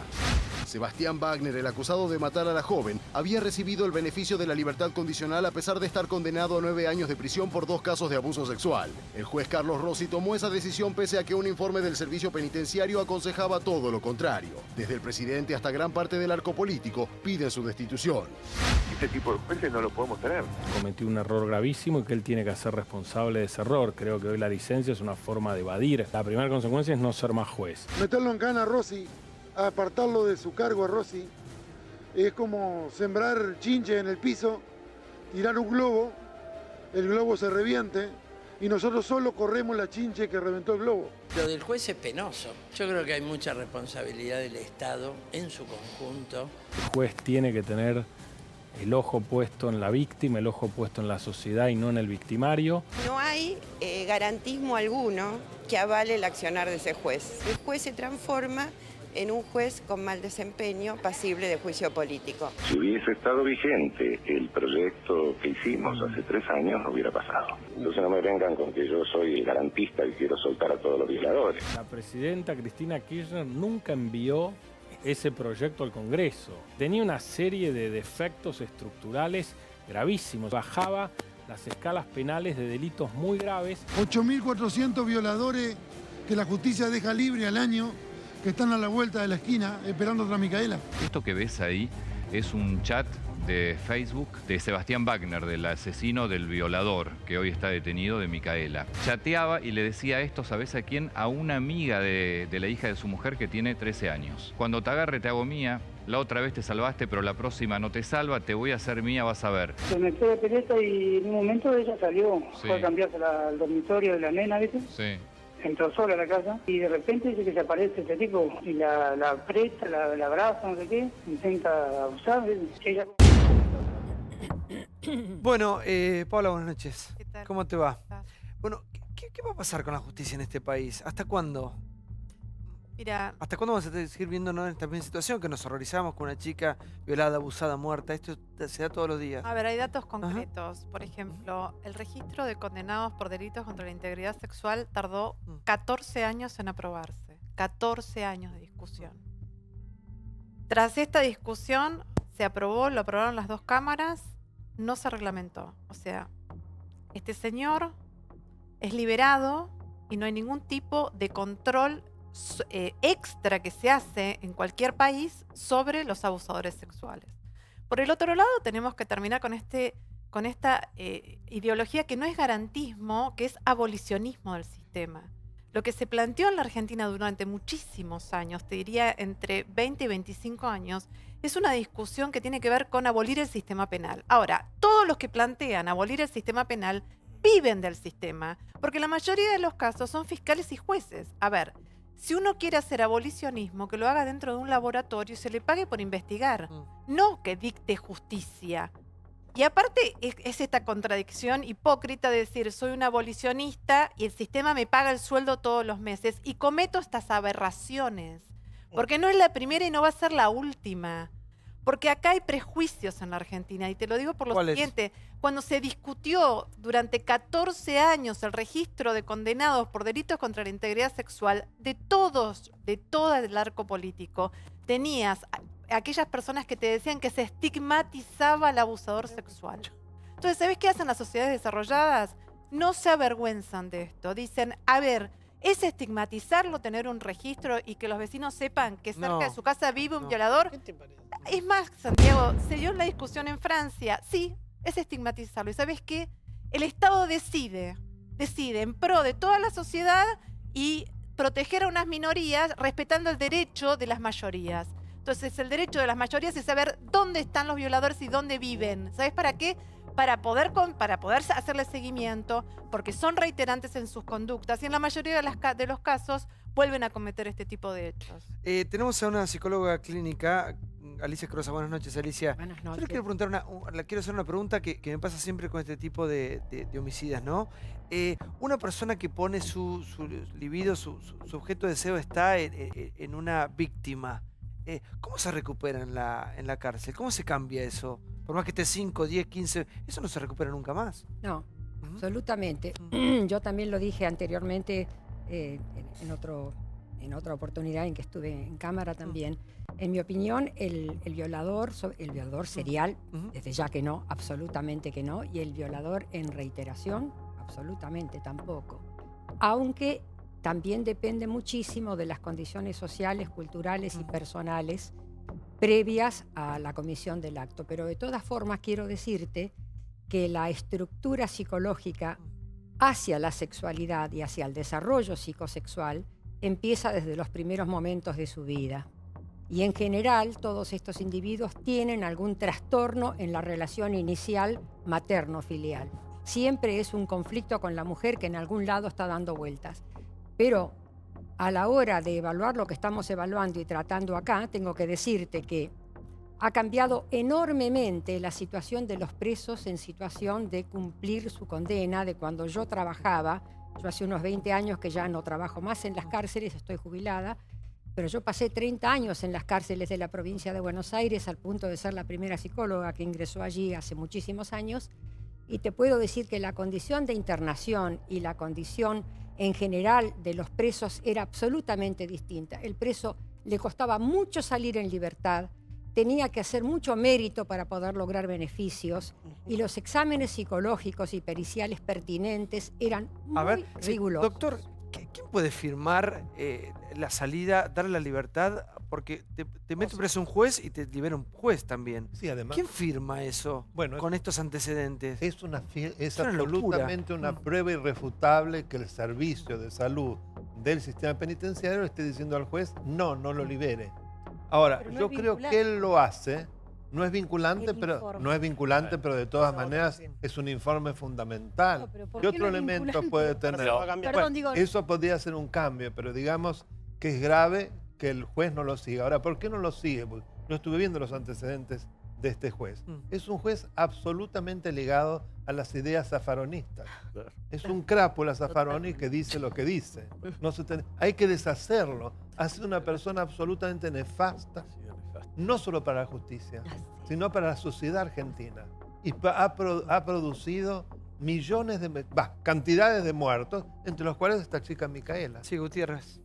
Sebastián Wagner, el acusado de matar a la joven, había recibido el beneficio de la libertad condicional a pesar de estar condenado a 9 años de prisión por 2 casos de abuso sexual. El juez Carlos Rossi tomó esa decisión pese a que un informe del servicio penitenciario aconsejaba todo lo contrario. Desde el presidente hasta gran parte del arco político piden su destitución. Este tipo de jueces no lo podemos tener. Cometió un error gravísimo y que él tiene que ser responsable de ese error. Creo que hoy la licencia es una forma de evadir. La primera consecuencia es no ser más juez. Meterlo en cana a Rossi, a apartarlo de su cargo a Rossi, es como sembrar chinche en el piso, tirar un globo, el globo se reviente y nosotros solo corremos la chinche que reventó el globo. Lo del juez es penoso. Yo creo que hay mucha responsabilidad del Estado en su conjunto. El juez tiene que tener el ojo puesto en la víctima, el ojo puesto en la sociedad y no en el victimario. No hay garantismo alguno que avale el accionar de ese juez. El juez se transforma en un juez con mal desempeño, pasible de juicio político. Si hubiese estado vigente el proyecto que hicimos hace 3 años, no hubiera pasado. Entonces no me vengan con que yo soy el garantista y quiero soltar a todos los violadores. La presidenta Cristina Kirchner nunca envió ese proyecto al Congreso. Tenía una serie de defectos estructurales gravísimos. Bajaba las escalas penales de delitos muy graves. 8.400 violadores que la justicia deja libre al año, que están a la vuelta de la esquina esperando otra Micaela. Esto que ves ahí es un chat de Facebook de Sebastián Wagner, del asesino del violador que hoy está detenido, de Micaela. Chateaba y le decía esto, ¿sabes a quién? A una amiga de la hija de su mujer que tiene 13 años. Cuando te agarre te hago mía, la otra vez te salvaste pero la próxima no te salva, te voy a hacer mía, vas a ver. Se metió de pelota y en un momento ella salió, fue a cambiarse al dormitorio de la nena, ¿viste? Sí. Entró sola a la casa y de repente dice que se aparece este tipo y la aprieta, la abraza, no sé qué, intenta abusar. Ella... Bueno, Paula, buenas noches. ¿Qué tal? ¿Cómo te va? Bueno, ¿qué va a pasar con la justicia en este país? ¿Hasta cuándo? Mira, ¿Hasta cuándo vamos a seguir viéndonos en esta misma situación? Que nos horrorizamos con una chica violada, abusada, muerta. Esto se da todos los días. a ver, hay datos concretos. Por ejemplo, el registro de condenados por delitos contra la integridad sexual tardó 14 años en aprobarse. 14 años de discusión. Tras esta discusión, se aprobó, lo aprobaron las 2 cámaras, no se reglamentó. O sea, este señor es liberado y no hay ningún tipo de control extra que se hace en cualquier país sobre los abusadores sexuales. Por el otro lado, tenemos que terminar con esta ideología que no es garantismo, que es abolicionismo del sistema. Lo que se planteó en la Argentina durante muchísimos años, te diría entre 20 y 25 años, es una discusión que tiene que ver con abolir el sistema penal. Ahora, todos los que plantean abolir el sistema penal viven del sistema, porque la mayoría de los casos son fiscales y jueces. A ver, si uno quiere hacer abolicionismo, que lo haga dentro de un laboratorio y se le pague por investigar, no que dicte justicia. Y aparte es esta contradicción hipócrita de decir soy un abolicionista y el sistema me paga el sueldo todos los meses y cometo estas aberraciones. Porque no es la primera y no va a ser la última. Porque acá hay prejuicios en la Argentina y te lo digo por lo siguiente. Cuando se discutió durante 14 años el registro de condenados por delitos contra la integridad sexual de todo el arco político, tenías aquellas personas que te decían que se estigmatizaba al abusador sexual. Entonces, ¿sabés qué hacen las sociedades desarrolladas? No se avergüenzan de esto. Dicen, a ver, ¿es estigmatizarlo tener un registro y que los vecinos sepan que cerca de su casa vive un violador? ¿Qué te parece? Es más, Santiago, se dio la discusión en Francia. Sí, es estigmatizarlo. ¿Y sabes qué? El Estado decide en pro de toda la sociedad y proteger a unas minorías respetando el derecho de las mayorías. Entonces, el derecho de las mayorías es saber dónde están los violadores y dónde viven. ¿Sabes para qué? Para poder hacerle seguimiento, porque son reiterantes en sus conductas y en la mayoría de los casos vuelven a cometer este tipo de hechos. Tenemos a una psicóloga clínica, Alicia Crosa. Buenas noches, Alicia. Buenas noches. Yo le quiero preguntar quiero hacer una pregunta que me pasa siempre con este tipo de homicidas, ¿no? Una persona que pone su libido, su objeto de deseo está en una víctima. ¿Cómo se recupera en la cárcel? ¿Cómo se cambia eso? Por más que esté 5, 10, 15, eso no se recupera nunca más. No, absolutamente. Yo también lo dije anteriormente en otra oportunidad en que estuve en cámara también. En mi opinión, el violador serial, desde ya que no, absolutamente que no, y el violador en reiteración, absolutamente tampoco. Aunque también depende muchísimo de las condiciones sociales, culturales y personales previas a la comisión del acto. Pero de todas formas quiero decirte que la estructura psicológica hacia la sexualidad y hacia el desarrollo psicosexual empieza desde los primeros momentos de su vida. Y en general todos estos individuos tienen algún trastorno en la relación inicial materno-filial. Siempre es un conflicto con la mujer que en algún lado está dando vueltas. Pero a la hora de evaluar lo que estamos evaluando y tratando acá, tengo que decirte que ha cambiado enormemente la situación de los presos en situación de cumplir su condena, de cuando yo trabajaba. Yo hace unos 20 años que ya no trabajo más en las cárceles, estoy jubilada, pero yo pasé 30 años en las cárceles de la provincia de Buenos Aires al punto de ser la primera psicóloga que ingresó allí hace muchísimos años. Y te puedo decir que la condición de internación y la condición en general de los presos era absolutamente distinta. El preso le costaba mucho salir en libertad, tenía que hacer mucho mérito para poder lograr beneficios y los exámenes psicológicos y periciales pertinentes eran muy rigurosos. Doctor, ¿quién puede firmar la salida, darle la libertad? Porque te mete preso un juez y te libera un juez también. Sí, además. ¿Quién firma eso con estos antecedentes? Es absolutamente una prueba irrefutable que el servicio de salud del sistema penitenciario le esté diciendo al juez, no lo libere. Ahora, yo creo que él lo hace, no es vinculante, pero de todas maneras es un informe fundamental. ¿Por ¿Qué qué otro no es elemento vinculante? puede tener? Perdón, digo- Eso podría ser un cambio, pero digamos que es grave que el juez no lo siga. Ahora, ¿por qué no lo sigue? Porque no estuve viendo los antecedentes de este juez. Es un juez absolutamente ligado a las ideas zafaronistas. Es un crápula Zaffaroni que dice lo que dice. Hay que deshacerlo. Ha sido una persona absolutamente nefasta, no solo para la justicia, sino para la sociedad argentina. Y ha producido cantidades de muertos, entre los cuales esta chica Micaela. Sí, Gutiérrez.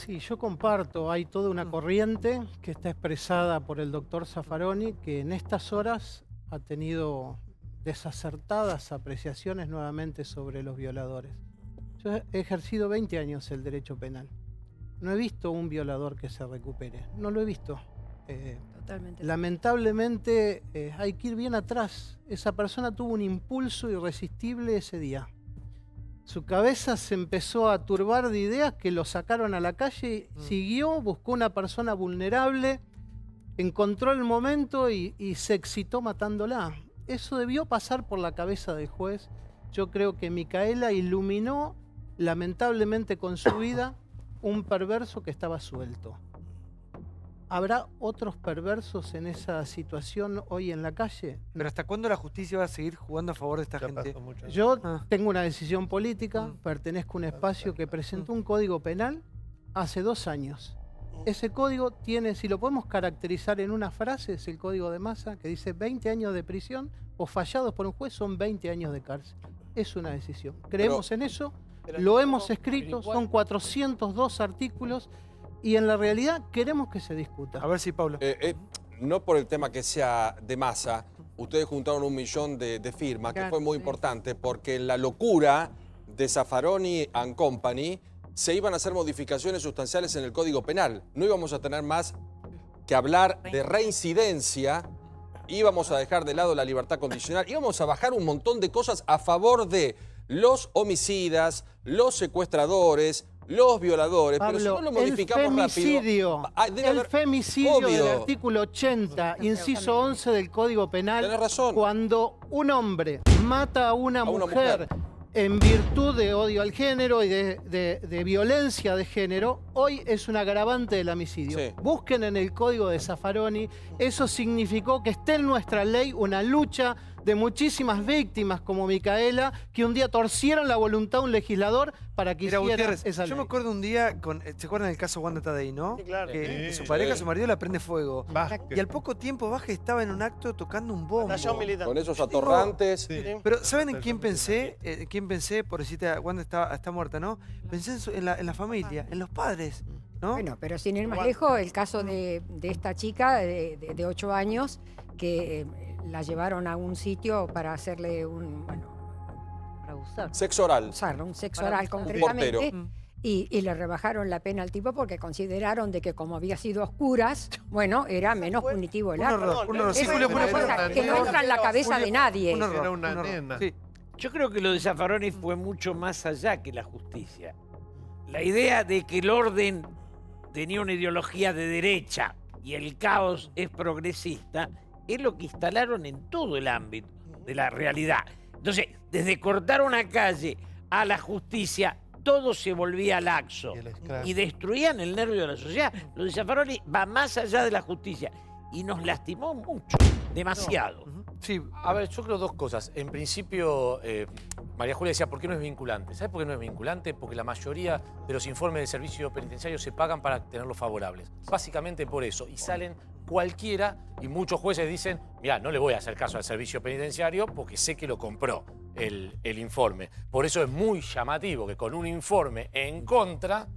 Sí, yo comparto. Hay toda una corriente que está expresada por el doctor Zaffaroni, que en estas horas ha tenido desacertadas apreciaciones nuevamente sobre los violadores. Yo he ejercido 20 años el derecho penal. No he visto un violador que se recupere. No lo he visto. Totalmente. Lamentablemente hay que ir bien atrás. Esa persona tuvo un impulso irresistible ese día. Su cabeza se empezó a turbar de ideas que lo sacaron a la calle, siguió, buscó una persona vulnerable, encontró el momento y se excitó matándola. Eso debió pasar por la cabeza del juez. Yo creo que Micaela iluminó, lamentablemente con su vida, un perverso que estaba suelto. ¿Habrá otros perversos en esa situación hoy en la calle? ¿Pero hasta cuándo la justicia va a seguir jugando a favor de esta gente? Yo tengo una decisión política, pertenezco a un espacio que presentó un código penal hace 2 años. Ese código tiene, si lo podemos caracterizar en una frase, es el código de Massa, que dice 20 años de prisión o fallados por un juez son 20 años de cárcel. Es una decisión. Creemos en eso, lo hemos escrito, son 402 artículos. Y en la realidad queremos que se discuta. A ver si, Pablo. No por el tema que sea de Massa, ustedes juntaron 1 millón de firmas, que fue muy importante, porque en la locura de Zaffaroni and Company se iban a hacer modificaciones sustanciales en el Código Penal. No íbamos a tener más que hablar de reincidencia, íbamos a dejar de lado la libertad condicional, íbamos a bajar un montón de cosas a favor de los homicidas, los secuestradores, los violadores, Pablo, pero si no lo modificamos rápido... El femicidio del artículo 80, inciso 11 del Código Penal, cuando un hombre mata a una mujer en virtud de odio al género y de violencia de género, hoy es un agravante del homicidio. Sí. Busquen en el Código de Zaffaroni, eso significó que esté en nuestra ley una lucha de muchísimas víctimas como Micaela, que un día torcieron la voluntad de un legislador para que hiciera esa ley. Yo me acuerdo un día, ¿se acuerdan del caso Wanda Tadei, no? Sí, claro. Que su pareja, su marido, la prende fuego. Y al poco tiempo Vázquez estaba en un acto tocando un bombo. Con esos atorrantes. Pero ¿saben en quién pensé? Pobrecita, Wanda está muerta, ¿no? Pensé en la familia, en los padres, ¿no? Bueno, pero sin ir más lejos, el caso de esta chica de 8 años que la llevaron a un sitio para hacerle sexo oral. Un sexo oral concretamente. Y le rebajaron la pena al tipo porque consideraron de que como había sido a oscuras, bueno, era menos punitivo el acto. Es una cosa que no entra en la cabeza de nadie. Era una nena. Sí. Yo creo que lo de Zaffaroni fue mucho más allá que la justicia. La idea de que el orden tenía una ideología de derecha y el caos es progresista es lo que instalaron en todo el ámbito de la realidad. Entonces, desde cortar una calle a la justicia, todo se volvía laxo y destruían el nervio de la sociedad. Lo de Zaffaroni va más allá de la justicia y nos lastimó mucho, demasiado. Sí, a ver, yo creo 2 cosas. En principio, María Julia decía, ¿por qué no es vinculante? ¿Sabes por qué no es vinculante? Porque la mayoría de los informes del servicio penitenciario se pagan para tenerlos favorables. Básicamente por eso. Y salen cualquiera, y muchos jueces dicen, mirá, no le voy a hacer caso al servicio penitenciario porque sé que lo compró el informe. Por eso es muy llamativo que con un informe en contra,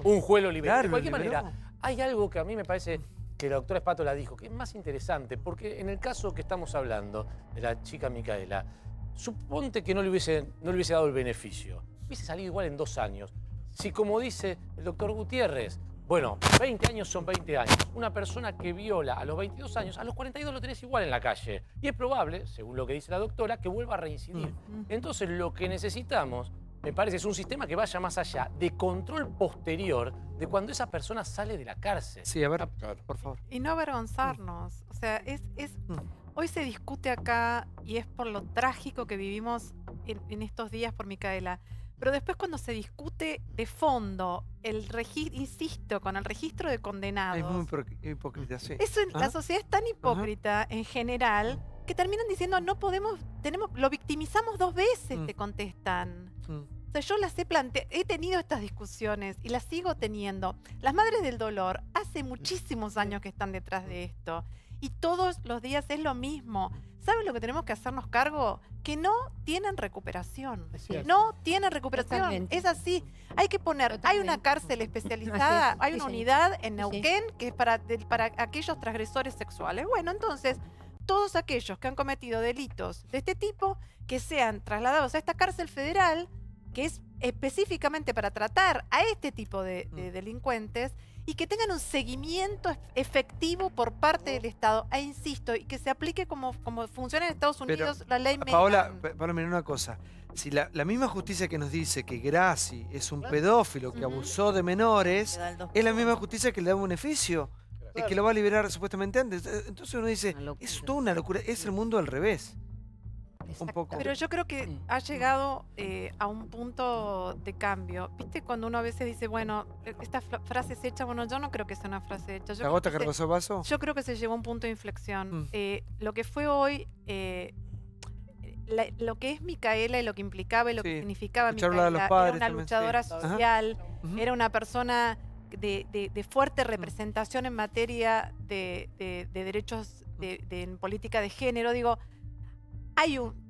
un juez lo libera. De cualquier manera, hay algo que a mí me parece que la doctora Espátola dijo, que es más interesante, porque en el caso que estamos hablando de la chica Micaela, suponte que no le hubiese dado el beneficio, hubiese salido igual en 2 años. Si, como dice el doctor Gutiérrez, bueno, 20 años son 20 años. Una persona que viola a los 22 años, a los 42 lo tenés igual en la calle. Y es probable, según lo que dice la doctora, que vuelva a reincidir. Entonces, lo que necesitamos, me parece, es un sistema que vaya más allá de control posterior de cuando esa persona sale de la cárcel. Sí, a ver, por favor. Y no avergonzarnos. O sea, hoy se discute acá y es por lo trágico que vivimos en estos días por Micaela. Pero después cuando se discute de fondo, insisto, con el registro de condenados... Es muy hipócrita, sí. La sociedad es tan hipócrita en general que terminan diciendo no podemos, lo victimizamos 2 veces, te contestan. O sea, yo he tenido estas discusiones y las sigo teniendo. Las Madres del Dolor hace muchísimos años que están detrás de esto y todos los días es lo mismo. ¿saben lo que tenemos que hacernos cargo? Que no tienen recuperación. es. No tienen recuperación. Totalmente. Es así. Hay que poner, hay una cárcel especializada, Así es, hay sí, una señor. unidad en Sí, sí. Neuquén que es para aquellos transgresores sexuales. Bueno, entonces, todos aquellos que han cometido delitos de este tipo, que sean trasladados a esta cárcel federal, que es específicamente para tratar a este tipo de delincuentes, y que tengan un seguimiento efectivo por parte del Estado. E insisto, y que se aplique como funciona en Estados Unidos la ley Paola, Megan. Paola, mira una cosa. Si la misma justicia que nos dice que Grassi es un pedófilo que abusó de menores, es la misma justicia que le da un beneficio, que lo va a liberar supuestamente antes. Entonces uno dice, es toda una locura, es el mundo al revés. Un poco. Pero yo creo que ha llegado a un punto de cambio. ¿Viste cuando uno a veces dice, bueno, esta frase es hecha? Bueno, yo no creo que sea una frase hecha. ¿La gota que rebasó el vaso? Yo creo que se llegó a un punto de inflexión. Lo que fue hoy, lo que es Micaela y lo que implicaba y lo que significaba Escuchar hablar a los Micaela, padres era una también, luchadora sí. Ajá. social, era una persona de fuerte representación en materia de derechos en política de género. Digo,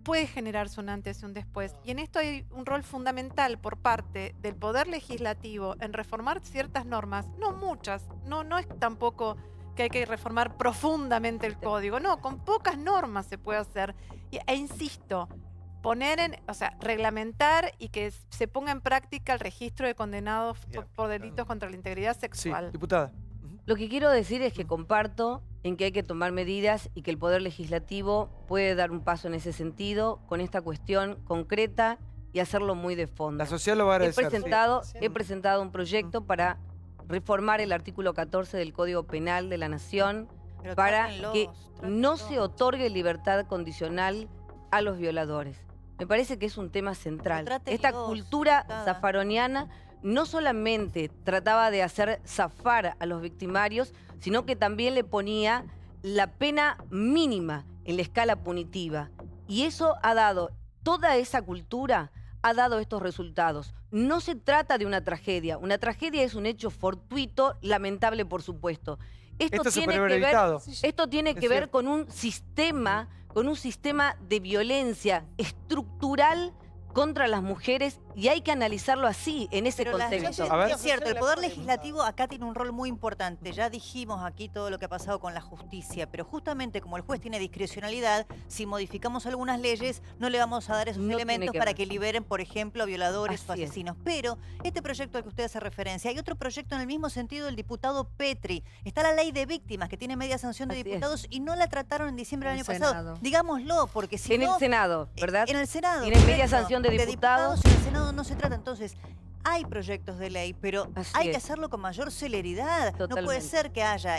puede generarse un antes y un después. Y en esto hay un rol fundamental por parte del Poder Legislativo en reformar ciertas normas, no muchas, no es tampoco que hay que reformar profundamente el código, no, con pocas normas se puede hacer. E insisto, reglamentar y que se ponga en práctica el registro de condenados por delitos contra la integridad sexual. Sí, diputada. Lo que quiero decir es que comparto en que hay que tomar medidas y que el Poder Legislativo puede dar un paso en ese sentido con esta cuestión concreta y hacerlo muy de fondo. La sociedad lo va a agradecer. He presentado un proyecto para reformar el artículo 14 del Código Penal de la Nación para que no se otorgue libertad condicional a los violadores. Me parece que es un tema central. Esta cultura zafaroniana no solamente trataba de hacer zafar a los victimarios, sino que también le ponía la pena mínima en la escala punitiva. Y eso ha dado, toda esa cultura ha dado estos resultados. No se trata de una tragedia es un hecho fortuito, lamentable por supuesto. Esto tiene que ver con un sistema de violencia estructural contra las mujeres y hay que analizarlo así, en ese contexto. Es cierto, el Poder Legislativo acá tiene un rol muy importante. Ya dijimos aquí todo lo que ha pasado con la justicia, pero justamente como el juez tiene discrecionalidad, si modificamos algunas leyes, no le vamos a dar esos elementos para que liberen, por ejemplo, a violadores o asesinos. Pero este proyecto al que usted hace referencia, hay otro proyecto en el mismo sentido del diputado Petri. Está la ley de víctimas, que tiene media sanción de diputados y no la trataron en diciembre del año pasado. Digámoslo, porque si en el Senado, ¿verdad? En el Senado. Tiene media sanción de diputados. En el Senado no se trata. Entonces, hay proyectos de ley, pero hay que hacerlo con mayor celeridad. Totalmente. No puede ser que haya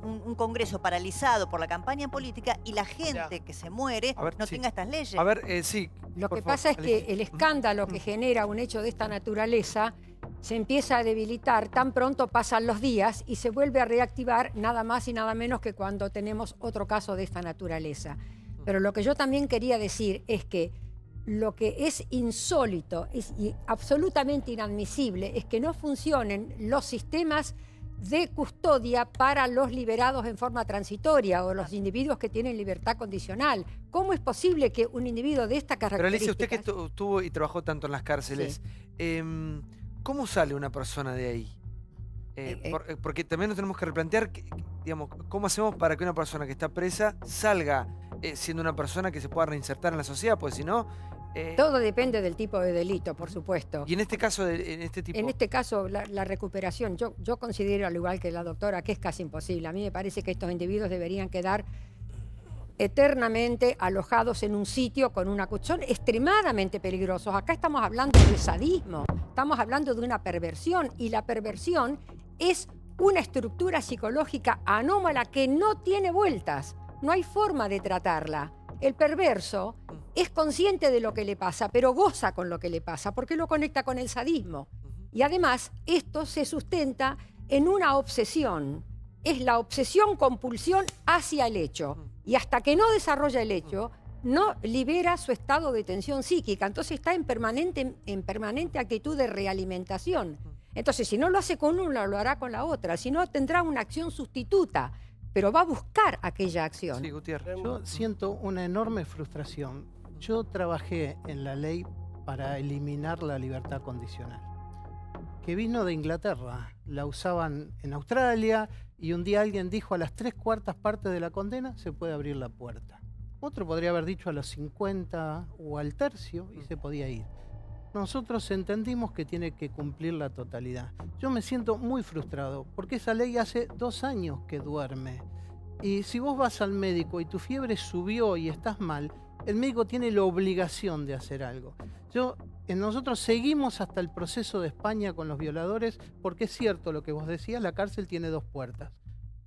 un Congreso paralizado por la campaña política y la gente que se muere no tenga estas leyes. A ver, sí. Lo que pasa es que el escándalo que genera un hecho de esta naturaleza se empieza a debilitar, tan pronto pasan los días y se vuelve a reactivar nada más y nada menos que cuando tenemos otro caso de esta naturaleza. Pero lo que yo también quería decir es que lo que es insólito y absolutamente inadmisible es que no funcionen los sistemas de custodia para los liberados en forma transitoria o los individuos que tienen libertad condicional. ¿Cómo es posible que un individuo de esta característica... Pero Alicia, usted que estuvo y trabajó tanto en las cárceles, ¿cómo sale una persona de ahí? Porque también nos tenemos que replantear, digamos, ¿cómo hacemos para que una persona que está presa salga siendo una persona que se pueda reinsertar en la sociedad? Pues si no... Todo depende del tipo de delito, por supuesto. Y en este caso, en este caso, la recuperación, yo considero, al igual que la doctora, que es casi imposible. A mí me parece que estos individuos deberían quedar eternamente alojados en un sitio con una cuestión extremadamente peligrosos. Acá estamos hablando de sadismo, estamos hablando de una perversión, y la perversión es una estructura psicológica anómala que no tiene vueltas, no hay forma de tratarla. El perverso es consciente de lo que le pasa, pero goza con lo que le pasa, porque lo conecta con el sadismo. Y además, esto se sustenta en una obsesión. Es la obsesión-compulsión hacia el hecho. Y hasta que no desarrolla el hecho, no libera su estado de tensión psíquica. Entonces está en permanente actitud de realimentación. Entonces, si no lo hace con una, lo hará con la otra. Si no, tendrá una acción sustituta. pero va a buscar aquella acción. Sí, Gutiérrez. Yo siento una enorme frustración. Yo trabajé en la ley para eliminar la libertad condicional, que vino de Inglaterra. La usaban en Australia y un día alguien dijo a las 3/4 partes de la condena se puede abrir la puerta. Otro podría haber dicho a los 50 o al tercio y se podía ir. Nosotros entendimos que tiene que cumplir la totalidad. Yo me siento muy frustrado porque esa ley hace 2 años que duerme. Y si vos vas al médico y tu fiebre subió y estás mal, el médico tiene la obligación de hacer algo. Nosotros seguimos hasta el proceso de España con los violadores porque es cierto lo que vos decías, la cárcel tiene 2 puertas.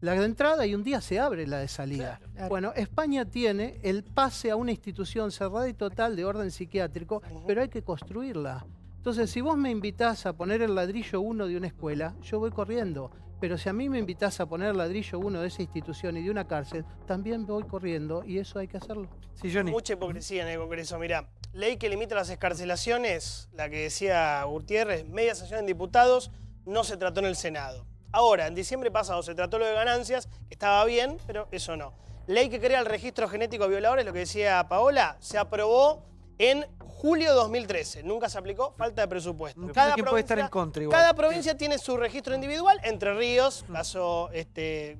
La de entrada y un día se abre la de salida. Claro. Bueno, España tiene el pase a una institución cerrada y total de orden psiquiátrico, pero hay que construirla. Entonces, si vos me invitás a poner el ladrillo 1 de una escuela, yo voy corriendo. Pero si a mí me invitás a poner el ladrillo 1 de esa institución y de una cárcel, también voy corriendo y eso hay que hacerlo. Sí, Johnny. Mucha hipocresía en el Congreso. Mirá, ley que limita las excarcelaciones, la que decía Gutiérrez, media sanción en diputados, no se trató en el Senado. Ahora, en diciembre pasado se trató lo de ganancias, que estaba bien, pero eso no. Ley que crea el registro genético de violadores, lo que decía Paola, se aprobó en julio de 2013. Nunca se aplicó, falta de presupuesto. ¿Quién puede estar en contra igual? Cada provincia tiene su registro individual. Entre Ríos, caso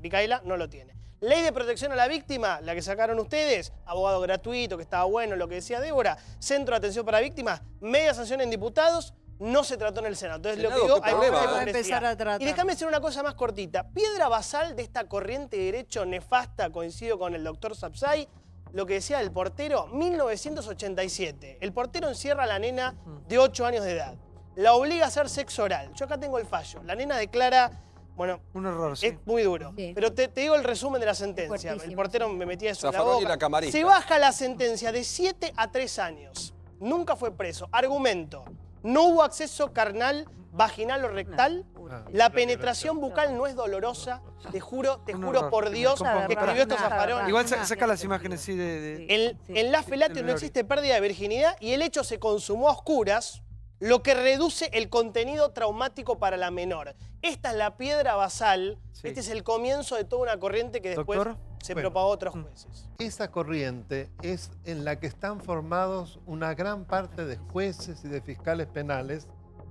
Micaela, no lo tiene. Ley de protección a la víctima, la que sacaron ustedes, abogado gratuito, que estaba bueno, lo que decía Débora, centro de atención para víctimas, media sanción en diputados, no se trató en el Senado. Entonces, lo que digo, hay que empezar a tratar. Y déjame decir una cosa más cortita. Piedra basal de esta corriente de derecho nefasta, coincido con el doctor Sapsay, lo que decía el portero, 1987. El portero encierra a la nena de 8 años de edad. La obliga a hacer sexo oral. Yo acá tengo el fallo. La nena declara, bueno, un error, es muy duro. Sí. Pero te digo el resumen de la sentencia. El portero me metía eso en la boca. Y la camarita. Se baja la sentencia de 7 a 3 años. Nunca fue preso. Argumento. No hubo acceso carnal, vaginal o rectal. La penetración bucal no es dolorosa. Te juro por Dios que escribió esto Zaffaroni. Igual saca las imágenes, sí, En la felatio no existe pérdida de virginidad y el hecho se consumó a oscuras, lo que reduce el contenido traumático para la menor. Esta es la piedra basal. Sí. Este es el comienzo de toda una corriente que después se propagó a otros jueces. Esa corriente es en la que están formados una gran parte de jueces y de fiscales penales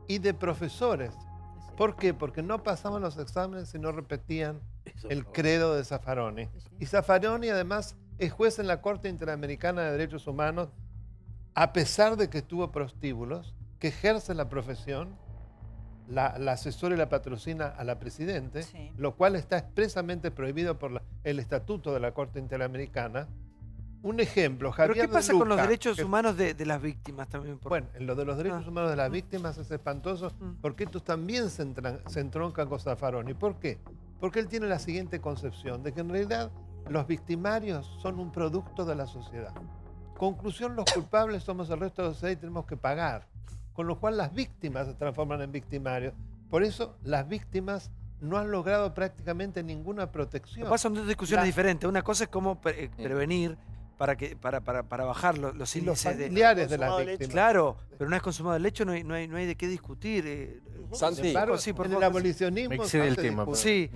y de profesores. ¿Por qué? Porque no pasaban los exámenes y no repetían el credo de Zaffaroni. Y Zaffaroni además es juez en la Corte Interamericana de Derechos Humanos, a pesar de que tuvo prostíbulos, que ejerce la profesión, la asesora y la patrocina a la Presidente, lo cual está expresamente prohibido por el Estatuto de la Corte Interamericana. Un ejemplo, Javier ¿Pero qué pasa de Luca, con los derechos humanos de las víctimas también? Bueno, en lo de los derechos humanos de las víctimas es espantoso, porque estos también se entroncan con Zaffaroni. ¿Por qué? Porque él tiene la siguiente concepción, de que en realidad los victimarios son un producto de la sociedad. Conclusión, los culpables somos el resto de la sociedad y tenemos que pagar. Con lo cual las víctimas se transforman en victimarios. Por eso las víctimas no han logrado prácticamente ninguna protección. Son dos discusiones diferentes. Una cosa es cómo prevenir para bajar los índices los familiares de las víctimas. Claro, pero una vez consumado el hecho no hay de qué discutir. Santi, en el abolicionismo excede el tema. Sí,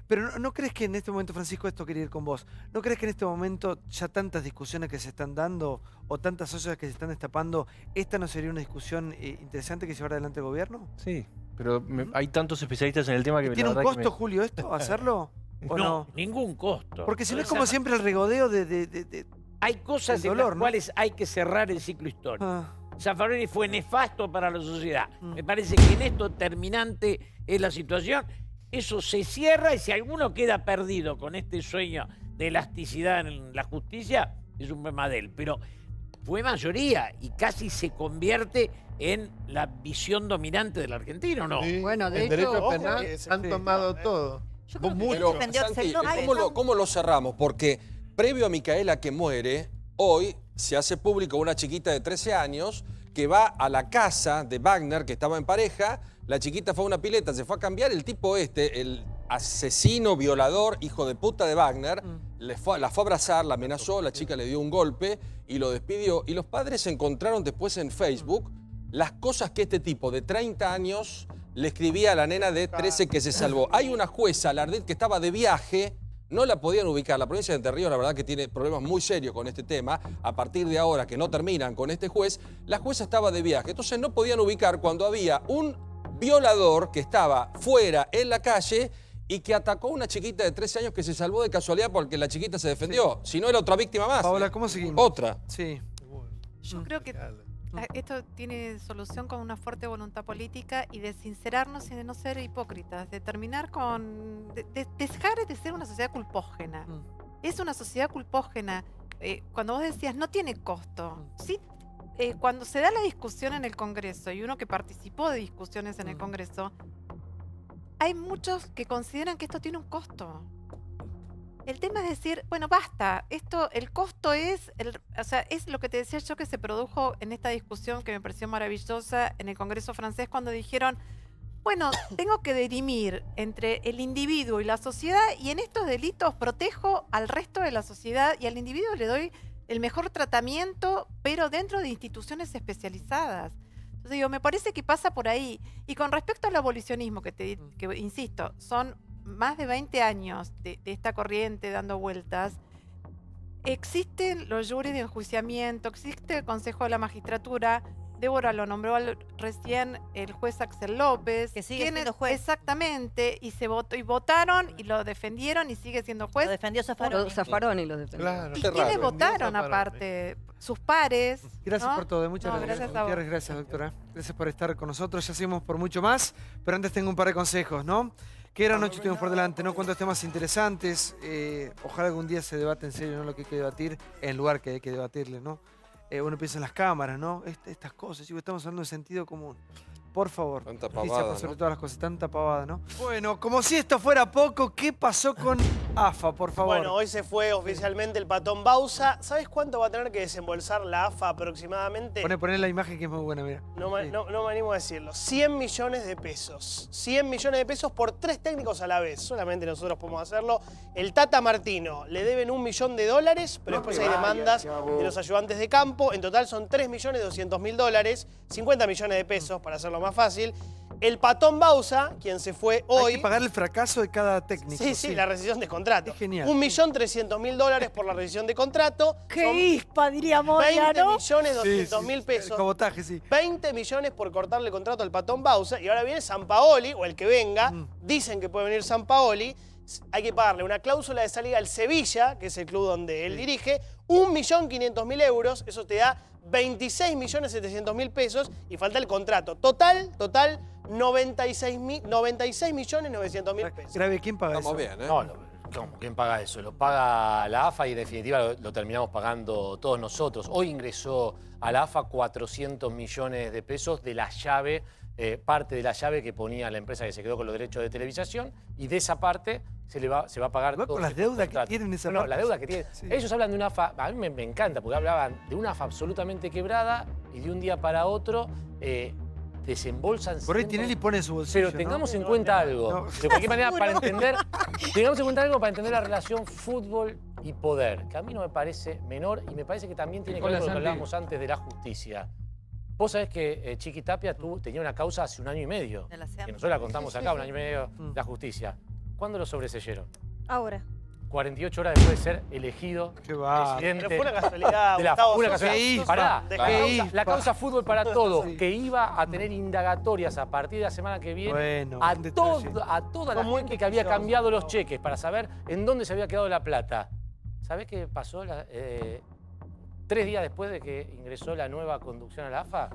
pero ¿no crees que en este momento, Francisco, esto quería ir con vos, ¿no crees que en este momento ya tantas discusiones que se están dando o tantas ollas que se están destapando, esta no sería una discusión interesante que llevara adelante el gobierno? Sí, pero hay tantos especialistas en el tema que... ¿Tiene un costo, Julio, esto, hacerlo? ¿O no? Ningún costo. Porque si no es como siempre el regodeo de hay cosas en las cuales hay que cerrar el ciclo histórico. Zaffaroni fue nefasto para la sociedad. Me parece que en esto terminante es la situación. Eso se cierra y si alguno queda perdido con este sueño de elasticidad en la justicia, es un problema de él. Pero fue mayoría y casi se convierte en la visión dominante del argentino, ¿no? Sí, bueno, de el hecho, derecho penal han tomado todo. Pero, Santi, ¿cómo lo cerramos? Porque previo a Micaela que muere, hoy se hace público una chiquita de 13 años que va a la casa de Wagner, que estaba en pareja. La chiquita fue a una pileta, se fue a cambiar. El tipo el asesino, violador, hijo de puta de Wagner, la fue a abrazar, la amenazó, la chica le dio un golpe y lo despidió. Y los padres encontraron después en Facebook las cosas que este tipo de 30 años le escribía a la nena de 13 que se salvó. Hay una jueza, Lardit, que estaba de viaje no la podían ubicar. La provincia de Entre Ríos, la verdad que tiene problemas muy serios con este tema. A partir de ahora, que no terminan con este juez, la jueza estaba de viaje. Entonces no podían ubicar cuando había un violador que estaba fuera en la calle y que atacó a una chiquita de 13 años que se salvó de casualidad porque la chiquita se defendió. Si no, era otra víctima más. Paola, ¿cómo seguimos? Otra. Sí. Yo creo que esto tiene solución con una fuerte voluntad política y de sincerarnos y de no ser hipócritas, de terminar con... de dejar de ser una sociedad culpógena. Es una sociedad culpógena. Cuando vos decías, no tiene costo. Sí, cuando se da la discusión en el Congreso, y uno que participó de discusiones en el Congreso, hay muchos que consideran que esto tiene un costo. El tema es decir, bueno, basta, el costo es, o sea, es lo que te decía yo que se produjo en esta discusión que me pareció maravillosa en el Congreso francés cuando dijeron, bueno, tengo que dirimir entre el individuo y la sociedad y en estos delitos protejo al resto de la sociedad y al individuo le doy el mejor tratamiento, pero dentro de instituciones especializadas. Entonces digo, me parece que pasa por ahí. Y con respecto al abolicionismo, que insisto, son más de 20 años de esta corriente dando vueltas, existen los juris de enjuiciamiento, existe el Consejo de la Magistratura. Débora lo nombró recién el juez Axel López. Que sigue siendo juez. Exactamente, y votaron y lo defendieron y sigue siendo juez. Lo defendió Zaffaroni. Zaffaroni lo defendió. Claro. ¿Y quiénes votaron aparte? Sus pares. Gracias ¿no? por todo, muchas gracias. Gracias a vos. Gracias, doctora. Gracias por estar con nosotros. Ya seguimos por mucho más, pero antes tengo un par de consejos, ¿no? Qué gran noche tuvimos por delante, ¿no? Cuántos temas interesantes. Ojalá algún día se debate en serio, ¿no? Lo que hay que debatir en lugar que hay que debatirle, ¿no? Uno piensa en las cámaras, ¿no? Estas cosas, chicos, estamos hablando de sentido común. Por favor. Tanta Justicia pavada, por sobre ¿no? todas las cosas, tanta pavada, ¿no? Bueno, como si esto fuera poco, ¿qué pasó con AFA, por favor? Bueno, hoy se fue oficialmente el patón Bausa. ¿Sabes cuánto va a tener que desembolsar la AFA aproximadamente? Poné la imagen que es muy buena, mira. No me animo a decirlo. 100 millones de pesos. 100 millones de pesos por 3 técnicos a la vez. Solamente nosotros podemos hacerlo. El Tata Martino le deben $1 millón, pero después hay demandas de los ayudantes de campo. En total son $3.200.000, 50 millones de pesos para hacerlo más fácil. El patón Bausa, quien se fue hoy... Hay que pagar el fracaso de cada técnico. Sí, la rescisión de contrato. Es genial. $1.300.000 por la rescisión de contrato. ¡Qué hispa, diría Moria, ¿no? 20.200.000 pesos. El cabotaje, sí. 20 millones por cortarle el contrato al patón Bausa. Y ahora viene Sampaoli, o el que venga. Dicen que puede venir Sampaoli. Hay que pagarle una cláusula de salida al Sevilla, que es el club donde él dirige, 1.500.000 euros. Eso te da 26.700.000 pesos y falta el contrato. Total, 96.900.000 pesos. Grave, ¿quién paga eso? Estamos bien, ¿eh? No, ¿quién paga eso? Lo paga la AFA y en definitiva lo terminamos pagando todos nosotros. Hoy ingresó a la AFA 400 millones de pesos de la llave, parte de la llave que ponía la empresa que se quedó con los derechos de televisación, y de esa parte se va a pagar todo. Con las deudas que tienen esa parte. No, la deuda que tienen. Sí. Ellos hablan de una AFA, a mí me encanta, porque hablaban de una AFA absolutamente quebrada y de un día para otro desembolsan... Por ahí Tinelli pone su bolsillo, Pero tengamos en cuenta algo, de cualquier manera, para entender, tengamos en cuenta algo para entender la relación fútbol y poder, que a mí no me parece menor y me parece que también tiene que ver con lo que hablábamos antes de la justicia. Vos sabés que Chiqui Tapia tenía una causa hace 1 año y medio, que nosotros la contamos acá, 1 año y medio, la justicia. ¿Cuándo lo sobreseyeron? Ahora. 48 horas después de ser elegido presidente. Pero fue una casualidad, de la, Gustavo, una sos casualidad. Pará, la causa fútbol para todos, Sí. que iba a tener indagatorias a partir de la semana que viene Bueno, a un detalle. toda la gente que había cambiado los cheques para saber en dónde se había quedado la plata. ¿Sabés qué pasó 3 días después de que ingresó la nueva conducción a la AFA?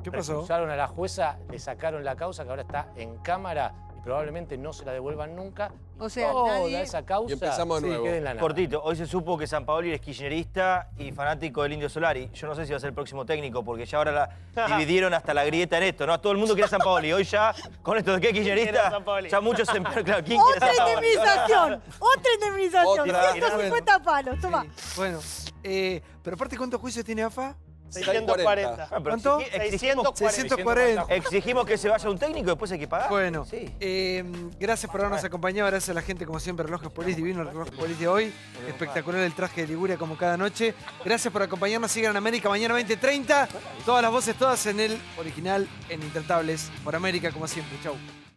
¿Qué pasó? Recusaron a la jueza, le sacaron la causa que ahora está en cámara y probablemente no se la devuelvan nunca. O sea, toda nadie... esa causa Y empezamos de nuevo. queda en la nada. Cortito, hoy se supo que Sampaoli es kirchnerista y fanático del Indio Solari. Yo no sé si va a ser el próximo técnico, porque ya ahora dividieron hasta la grieta en esto, ¿no? Todo el mundo quiere a Sampaoli. Hoy ya, con esto de que es kirchnerista, ya muchos se... Claro, ¿quién quiere a Otra Sampaoli? indemnización, otra indemnización. Otra. 150 palos, toma. Bueno, pero aparte, ¿cuántos juicios tiene AFA? 640. Ah, pero ¿Cuánto? exigimos 640. Exigimos que se vaya un técnico y después hay que pagar. Bueno, Sí. gracias por habernos acompañado, gracias a la gente, como siempre, Relojes Polis, divino el Reloj Polis de hoy, espectacular el traje de Liguria como cada noche. Gracias por acompañarnos, sigan en América mañana 20:30, todas las voces, todas en el original, en Intratables, por América como siempre, chau.